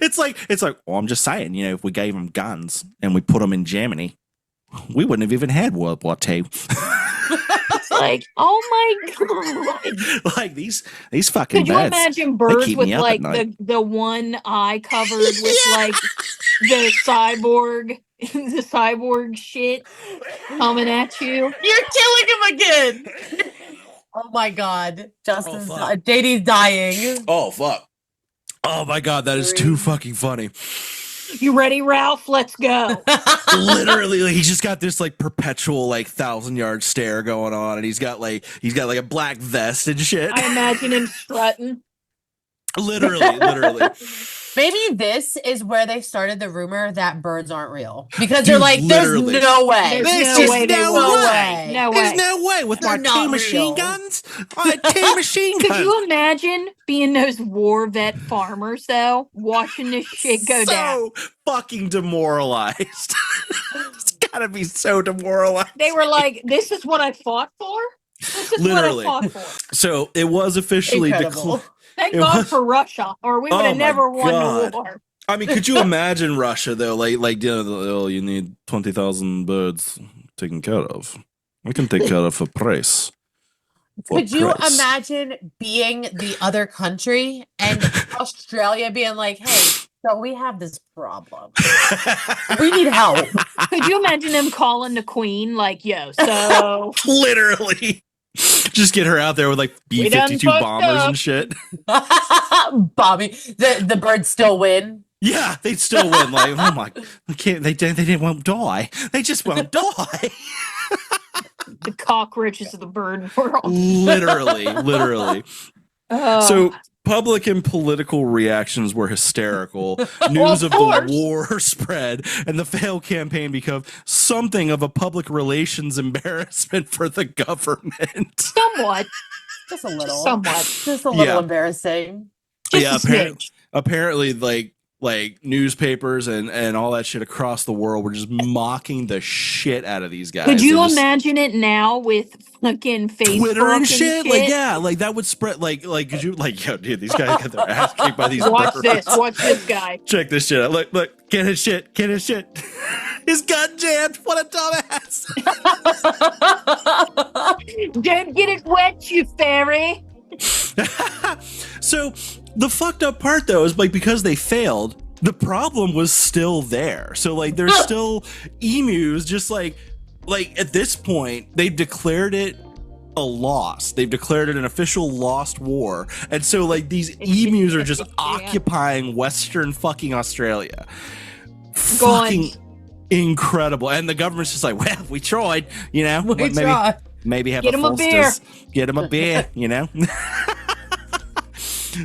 It's like, well, I'm just saying, if we gave them guns and we put them in Germany, we wouldn't have even had World War II. It's like, oh my god! Like these fucking. Could you birds, imagine birds keep with me up like at night. the one eye covered with like the cyborg shit coming at you? You're killing him again. Oh my god. Justin's JD's dying. Oh fuck. Oh my god, that is too fucking funny. You ready, Ralph? Let's go. Literally, he's just got this perpetual 1,000-yard stare going on, and he's got a black vest and shit. I imagine him strutting. Literally. Maybe this is where they started the rumor that birds aren't real. Because Dude, they're like, there's literally. no way. There's There's no way they no will. way. No There's way. no way with They're my not two machine real. guns. My two machine guns. Could you imagine being those war vet farmers, though, watching this shit go down? So fucking demoralized. It's gotta be so demoralized. They were like, this is what I fought for? This is Literally. what I fought for. So it was officially Incredible. declared. Thank It God was- for Russia, or we would Oh have my never won God. the war. I mean, could you imagine Russia though? You need 20,000 birds taken care of. We can take care of a price. Could you imagine being the other country and Australia being like, hey, so we have this problem. We need help. Could you imagine them calling the queen, like, yo, so Literally. Just get her out there with We done B-52 fucked bombers up. and shit. Bobby, the birds still win. Yeah, they'd still win. Oh my, they won't die. They just won't die. the cockroaches of the bird world. Literally. Oh. So public and political reactions were hysterical. News of the course. war spread, and the failed campaign became something of a public relations embarrassment for the government. Somewhat. Just a little. Somewhat. Just a little Yeah. embarrassing. Just a smidge. Apparently, newspapers and all that shit across the world were just mocking the shit out of these guys. Could you They're just- imagine it now with fucking Facebook Twitter and shit? shit? That would spread could you yo, dude, these guys got their ass kicked by these Watch birds. watch this guy. Check this shit out. Look, get his shit. His gun jammed. What a dumbass. Don't get it wet, you fairy. So the fucked up part though is because they failed, the problem was still there. So there's still emus just like at this point they've declared it a loss. They've declared it an official lost war. And so these emus are just occupying Western fucking Australia. Fucking incredible. And the government's just like, well, we tried, maybe have Get a 'em a full beer. Get him a beer,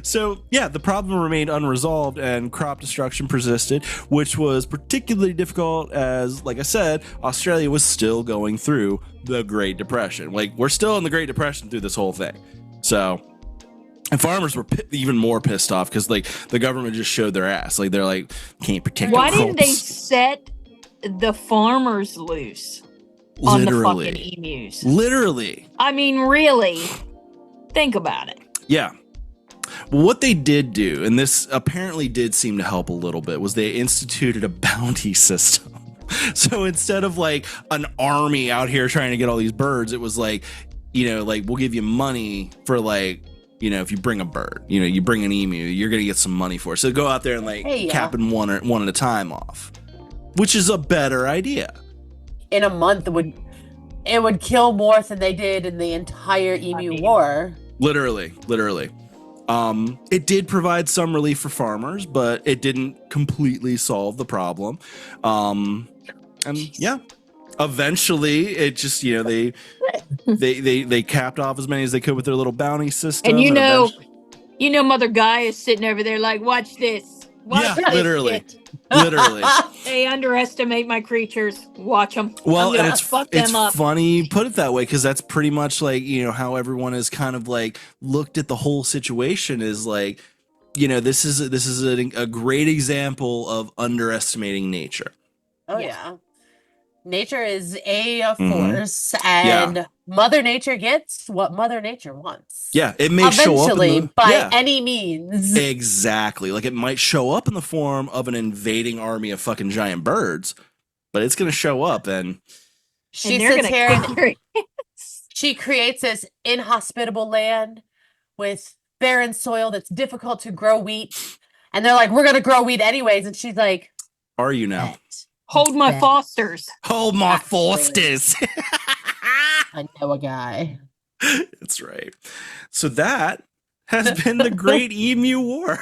So, yeah, the problem remained unresolved and crop destruction persisted, which was particularly difficult as, like I said, Australia was still going through the Great Depression. We're still in the Great Depression through this whole thing. So, and farmers were even more pissed off because, the government just showed their ass. They're like, can't protect Why our didn't they crops. set the farmers loose on the Literally. fucking emus? Literally. I mean, really, think about it. Yeah. Well, what they did do, and this apparently did seem to help a little bit, was they instituted a bounty system. So instead of like an army out here trying to get all these birds, it was like, like we'll give you money for like, if you bring a bird, you bring an emu, you're gonna get some money for it. So go out there and like capping one at a time off, which is a better idea. In a month, it would kill more than they did in the entire Emu War. Literally. It did provide some relief for farmers, but it didn't completely solve the problem. Eventually it just, they capped off as many as they could with their little bounty system. And Mother Guy is sitting over there like, watch this. Watch this literally. shit. Literally. They underestimate my creatures. Watch them. Well, and it's funny you put it that way, because that's pretty much like, how everyone is kind of like looked at the whole situation is like, this is a great example of underestimating nature. Oh, yeah. Nature is a force, and Mother Nature gets what Mother Nature wants. Yeah, it may show up by any means. Exactly. Like it might show up in the form of an invading army of fucking giant birds, but it's going to show up and she sits here and she creates this inhospitable land with barren soil that's difficult to grow wheat. And they're like, we're going to grow wheat anyways. And she's like, are you now? Hold my Fosters. Hold my Fosters. I know a guy. That's right. So that has been the Great Emu War.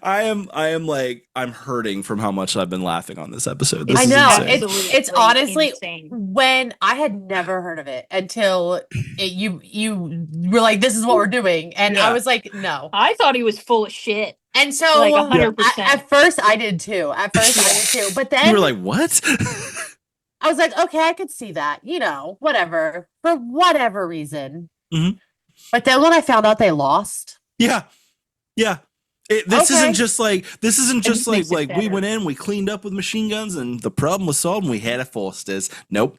I'm hurting from how much I've been laughing on this episode. This I know. It's honestly insane. When I had never heard of it until you were like, this is what we're doing. And I was like, no. I thought he was full of shit. And so like 100%. At first I did too. But then you were like, what? I was like, okay, I could see that, whatever, for whatever reason. Mm-hmm. But then when I found out they lost. Yeah. This isn't just like we went in, we cleaned up with machine guns and the problem was solved and we had a Fosters. Nope.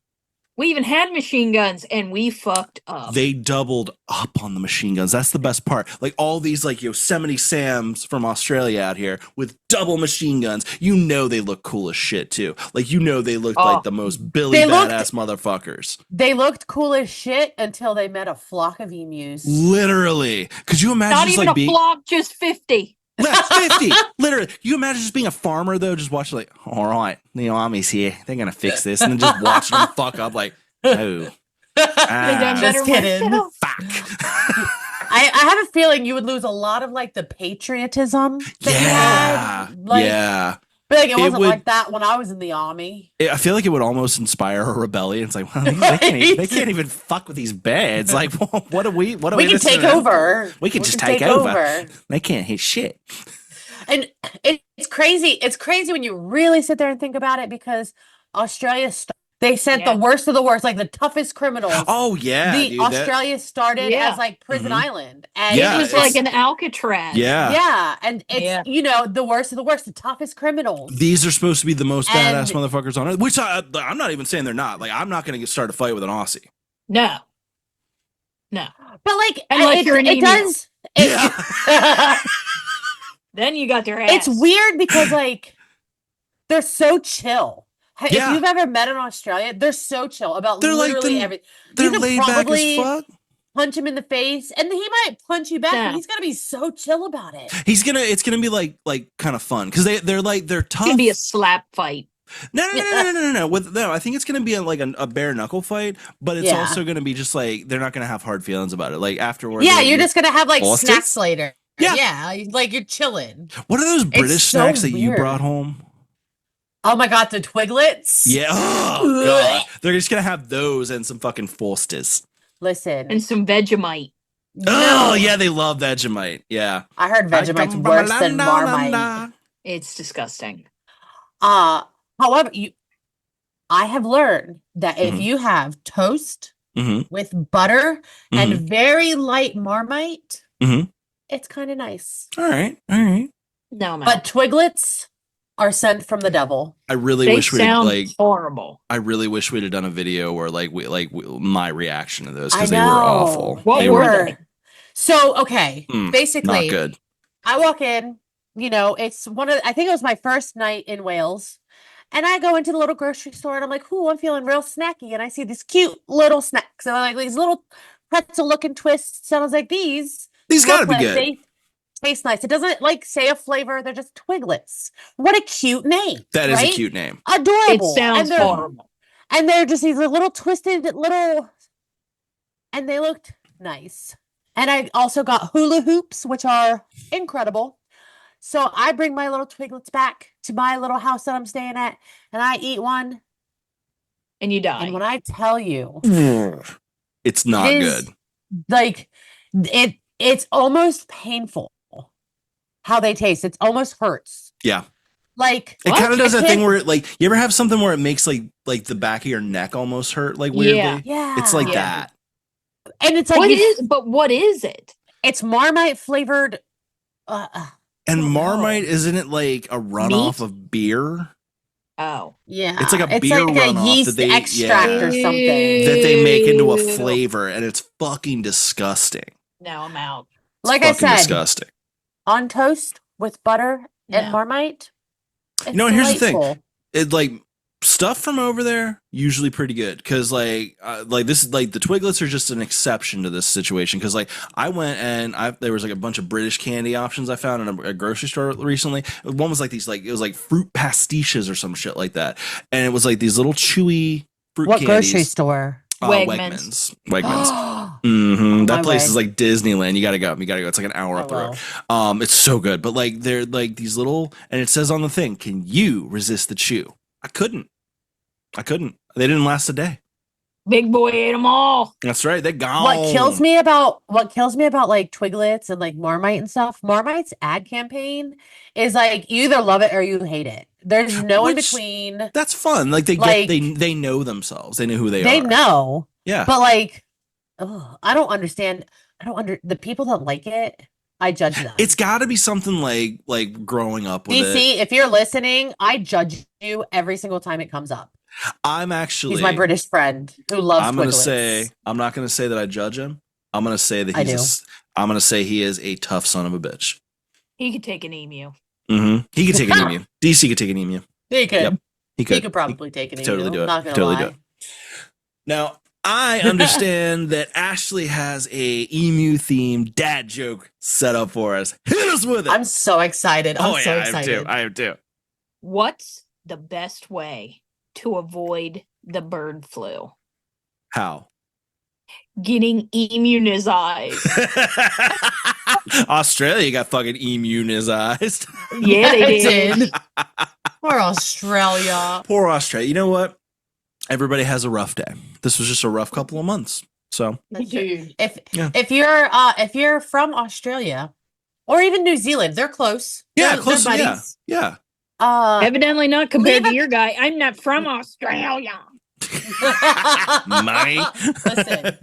We even had machine guns and we fucked up. They doubled up on the machine guns. That's the best part. Like all these like Yosemite Sams from Australia out here with double machine guns. They look cool as shit too. Like they looked like the most badass motherfuckers. They looked cool as shit until they met a flock of emus. Literally. Could you imagine Not even a flock, just 50. 50. Literally. You imagine just being a farmer though, just watching like, all right, the army's here. They're gonna fix this, and then just watching them fuck up like, oh. Just kidding. Fuck. I have a feeling you would lose a lot of like the patriotism that you had. Yeah. But like it wasn't like that when I was in the army. I feel like it would almost inspire a rebellion. It's like, well, they can't even fuck with these beds. Like, what are we? What are we? We can take over. We can just take over. They can't hit shit. And it's crazy. It's crazy when you really sit there and think about it, because Australia they sent the worst of the worst, like the toughest criminals. Oh yeah, Australia started as like prison island, and it was like an Alcatraz. Yeah, and it's the worst of the worst, the toughest criminals. These are supposed to be the most badass motherfuckers on earth. Which I'm not even saying they're not. Like I'm not going to start a fight with an Aussie. No. But like, you're an emu. Does. Then you got their ass. It's weird because like they're so chill. If you've ever met in Australia, they're so chill about literally everything. They're laid back as fuck. Punch him in the face, and he might punch you back. But he's gonna be so chill about it. It's gonna be like kind of fun because they're tough. It's gonna be a slap fight. No. I think it's gonna be a bare knuckle fight, but it's also gonna be just like they're not gonna have hard feelings about it. Like afterwards, you're just gonna have like snacks later. Yeah, like you're chilling. What are those British snacks that you brought home? Oh my god, the Twiglets. Yeah, oh god, they're just gonna have those and some fucking Fosters. Listen, and some Vegemite. Oh yeah, they love Vegemite. Yeah, I heard Vegemite's worse than Marmite. It's disgusting. However, I have learned that if you have toast with butter and very light Marmite, it's kind of nice. All right. No, but Twiglets are sent from the devil. I really wish we'd horrible. I really wish we'd have done a video where my reaction to those, because they were awful. What were they? So basically, not good. I walk in, it's I think it was my first night in Wales. And I go into the little grocery store and I'm like, ooh, I'm feeling real snacky. And I see these cute little snacks. And I'm like, these little pretzel looking twists. And I was like, these gotta look be like good. they taste nice. It doesn't like say a flavor. They're just twiglets. What a cute name. That is right? a cute name. Adorable. It sounds horrible. And they're just these little twisted little, and they looked nice. And I also got hula hoops, which are incredible. So I bring my little twiglets back to my little house that I'm staying at, and I eat one. And you die. And when I tell you, it's not good. Like it's almost painful how they taste. It almost hurts. Yeah. Like it kind of does that thing where you ever have something where it makes like the back of your neck almost hurt weirdly? Yeah. It's like that. And it's like what is it? It's Marmite flavored and Marmite, isn't it like a runoff of beer? Oh. Yeah. It's like a beer runoff a yeast extract or something. That they make into a flavor, and it's fucking disgusting. Now I'm out. Like I said, disgusting. On toast with butter and Marmite. And here's the thing. It stuff from over there usually pretty good because this is the Twiglets are just an exception to this situation because I went and there was a bunch of British candy options I found in a grocery store recently. One was these it was fruit pastiches or some shit like that, and it was these little chewy fruit what candies. Grocery store? Wegmans. Mm-hmm. That place is like Disneyland. You gotta go. It's like an hour up the road. It's so good. But they're these little, and it says on the thing, "Can you resist the chew?" I couldn't. They didn't last a day. Big boy ate them all. That's right. They're gone. What kills me about Twiglets and Marmite and stuff, Marmite's ad campaign is you either love it or you hate it. There's no in between. That's fun. They know themselves. They know who they are. They know. Yeah. But I don't understand. The people that like it, I judge them. It's got to be something like growing up with DC, if you're listening, I judge you every single time it comes up. He's my British friend who loves Twiglets. I'm not going to say that I judge him. I'm going to say that I'm going to say he is a tough son of a bitch. He could take an emu. Mm-hmm. He could take an emu. DC could take an emu. He could. Yep. He could probably take an emu. Totally do it. Not gonna totally lie. do it. Now, I understand that Ashley has a emu themed dad joke set up for us. Hit us with it. I'm so excited. I'm so excited. I am too. What's the best way to avoid the bird flu? How? Getting immunized. Australia got fucking immunized. Yeah, they did. Poor Australia. Poor Australia. You know what? Everybody has a rough day. This was just a rough couple of months. So, dude, if you're from Australia or even New Zealand, they're close. Yeah, they're close. buddies. Yeah. Evidently not compared to your guy. I'm not from Australia. Listen,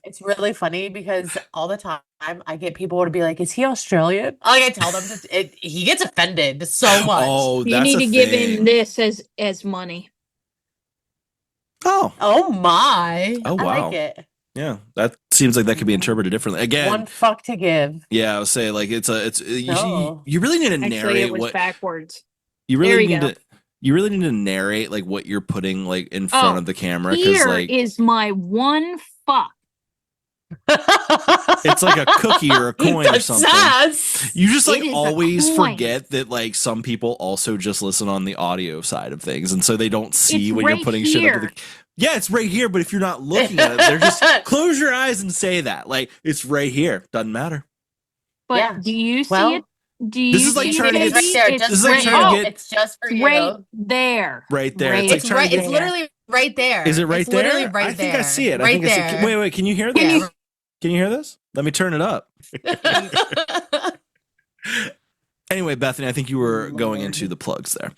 it's really funny because all the time I get people to be like, "Is he Australian?" I tell them he gets offended so much. Oh, you need to give him this as money. Oh my! Oh wow! I like it. Yeah, that seems like that could be interpreted differently. Again, one fuck to give. Yeah, I would say you really need to narrate. Actually, it was backwards. You really need to narrate what you're putting in front of the camera because is my one fuck. It's like a cookie or a coin or something. Sass. You just always forget that some people also just listen on the audio side of things, and so they don't see when you're putting shit up. Yeah, it's right here, but if you're not looking at it, they're just close your eyes and say that. It's right here. Doesn't matter. But do you see it? This is like trying to get. It's just for you. Right there. Right there. It's literally right there. Is it right there? Literally right I think there. I see it. Right there. Wait. Can you hear this? Can you hear this? Let me turn it up. Anyway, Bethany, I think you were going into the plugs there.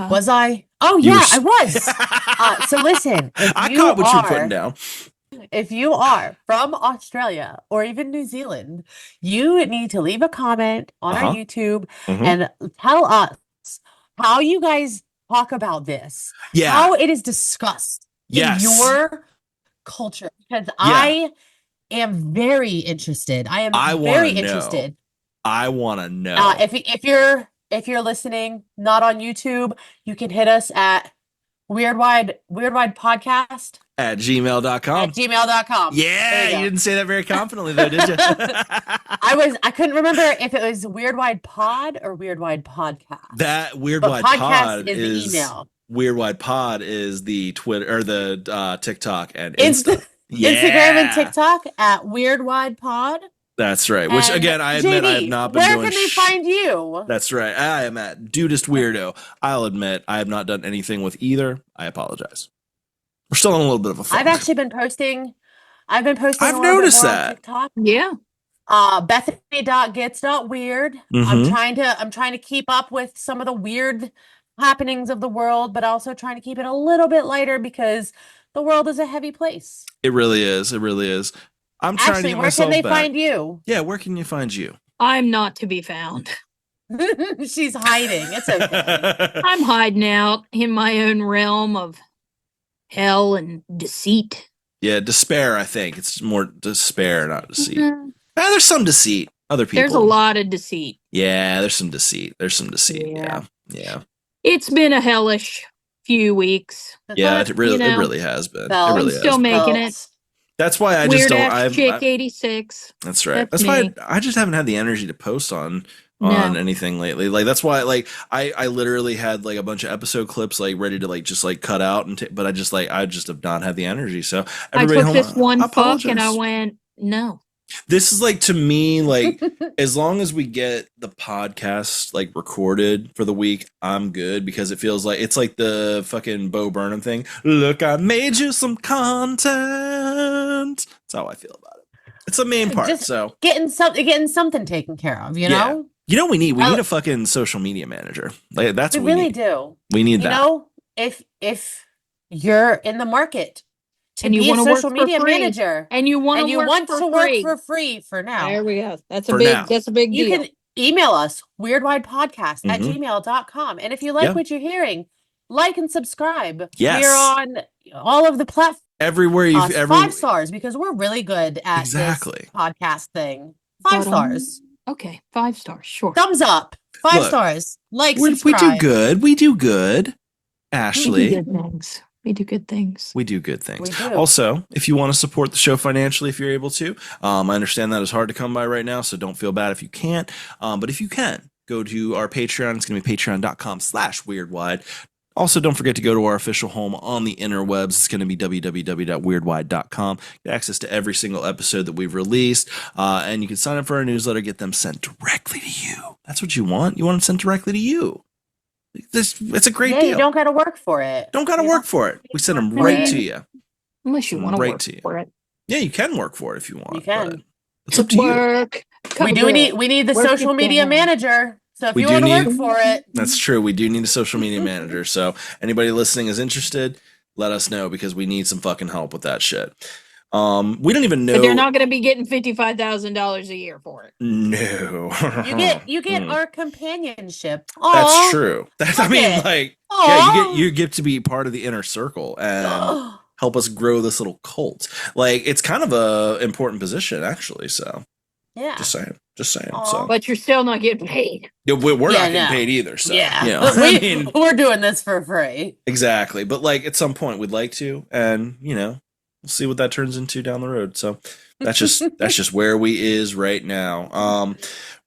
Was I? Oh yeah, I was. So listen, I caught what you're putting down. If you are from Australia or even New Zealand, you need to leave a comment on our YouTube and tell us how you guys talk about this. Yeah. How it is discussed in your culture. Because I am very interested. I am very interested I want to know. If you're listening, not on YouTube, you can hit us at weirdwide podcast At gmail.com. at gmail.com. Yeah, you didn't say that very confidently though, did you? I couldn't remember if it was Weird Wide Pod or Weird Wide Podcast. That Weird But Wide podcast Pod is the email. Weird Wide Pod is the Twitter or the TikTok and Instagram and TikTok at Weird Wide Pod. That's right. Which And again, I admit JD, I have not been where doing. Can they find you? That's right. I am at Dudest Weirdo. I'll admit I have not done anything with either. I apologize. We're still on a little bit of a funk. I've actually been posting. I've noticed that. On TikTok. Yeah. Bethany.gets.weird. Mm-hmm. I'm trying to keep up with some of the weird happenings of the world, but also trying to keep it a little bit lighter because the world is a heavy place. It really is. It really is. I'm trying to get myself where can they back. find you? Yeah, where can you find you? I'm not to be found. She's hiding. It's okay. I'm hiding out in my own realm of hell and deceit. Yeah, despair, I think. It's more despair, not deceit. Mhm. There's some deceit. Other people. There's a lot of deceit. Yeah, there's some deceit. Yeah. It's been a hellish few weeks. Yeah, it really, You know, it really has been. Bell, It really I'm still has. making it. That's why I Weird just don't. ass chick 86. That's right. That's That's me. why I just haven't had the energy to post on No. anything lately. Like that's why like I literally had like a bunch of episode clips like ready to like just like cut out but I just have not had the energy. So I everybody took home, this one fuck apologize. and I went, no. This is like to me like as long as we get the podcast like recorded for the week, I'm good because it feels like it's like the fucking Bo Burnham thing. Look, I made you some content. That's how I feel about it. It's the main part. Just so getting something taken care of, you know? You know what we need? We need a fucking social media manager. Like that's We what we really need. do. We need that. You know, if you're in the market to And you be a wanna work social for media free. manager And you want to work work for free for now, There we go. That's For a big now. that's a big you deal. can email us weirdwidepodcast at Mhm. gmail.com. And if you like Yeah. what you're hearing, like and subscribe. Yes. We're on all of the platforms. Everywhere you've ever 5 stars because we're really good at Exactly. this podcast thing. 5 But, stars. Okay, 5 stars, sure. Thumbs up. 5 Look, stars. Like, we subscribe. do good. We do good. We do Ashley. good things. We do good things. We do good things. We do. Also, if you want to support the show financially, if you're able to, I understand that is hard to come by right now, so don't feel bad if you can't. But if you can, go to our Patreon. It's going to be patreon.com/weirdwide. Also, don't forget to go to our official home on the interwebs. It's going to be www.weirdwide.com. Get access to every single episode that we've released. And you can sign up for our newsletter, get them sent directly to you. That's what you want. You want them sent directly to you. It's a great Yeah, deal. you don't got to work for it. Don't got to You work don't for it. We send them work for right it. to you. Unless you want to Right work to you. for it. Yeah, you can work for it if you want. You can. but It's up to you. Work. We need the Work social it media down. manager. So if We you do want to need- work for it, That's true. We do need a social media manager. So anybody listening is interested, let us know because we need some fucking help with that shit. We don't even know. But they're not going to be getting $55,000 a year for it. No. you get our companionship. That's Aw. true. That's Look I mean, it. like, Aw. yeah, you get to be part of the inner circle and help us grow this little cult. Like, it's kind of a important position, actually. So Yeah. just saying. Aw. So But you're still not getting paid. yeah, we're not Yeah, getting no. paid either. So Yeah. you know, I mean, We're doing this for free. exactly. But like at some point we'd like to, and you know, we'll see what that turns into down the road. So that's just where we is right now.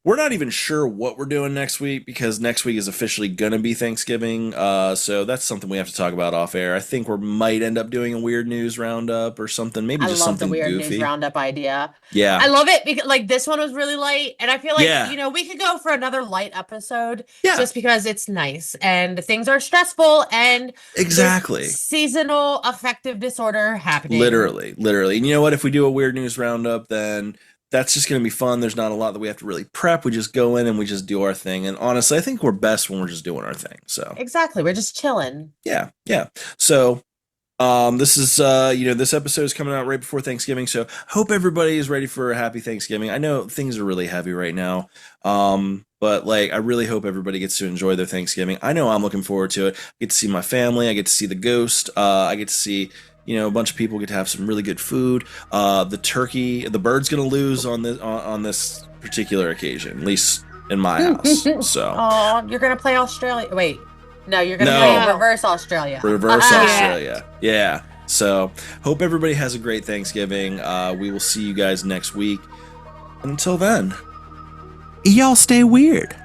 We're not even sure what we're doing next week because next week is officially gonna be Thanksgiving. So that's something we have to talk about off air. I think we might end up doing a weird news roundup or something. Maybe I just love something the weird goofy. news roundup idea. Yeah. I love it because like this one was really light, and I feel like Yeah. you know we could go for another light episode Yeah. just because it's nice and things are stressful and Exactly. there's seasonal affective disorder happening. Literally. And you know what? If we do a weird news roundup, then that's just going to be fun. There's not a lot that we have to really prep. We just go in and we just do our thing. And honestly, I think we're best when we're just doing our thing. So Exactly. We're just chilling. yeah. So this is this episode is coming out right before Thanksgiving. So hope everybody is ready for a happy Thanksgiving. I know things are really heavy right now. But like I really hope everybody gets to enjoy their Thanksgiving. I know I'm looking forward to it. I get to see my family. I get to see the ghost. I get to see a bunch of people get to have some really good food. The turkey, the bird's gonna lose on this particular occasion, at least in my house. So, Oh, you're gonna play Australia. Wait, no, you're gonna No. play reverse Australia. reverse Ah. Australia. Yeah. So, hope everybody has a great Thanksgiving. We will see you guys next week. Until then, y'all stay weird.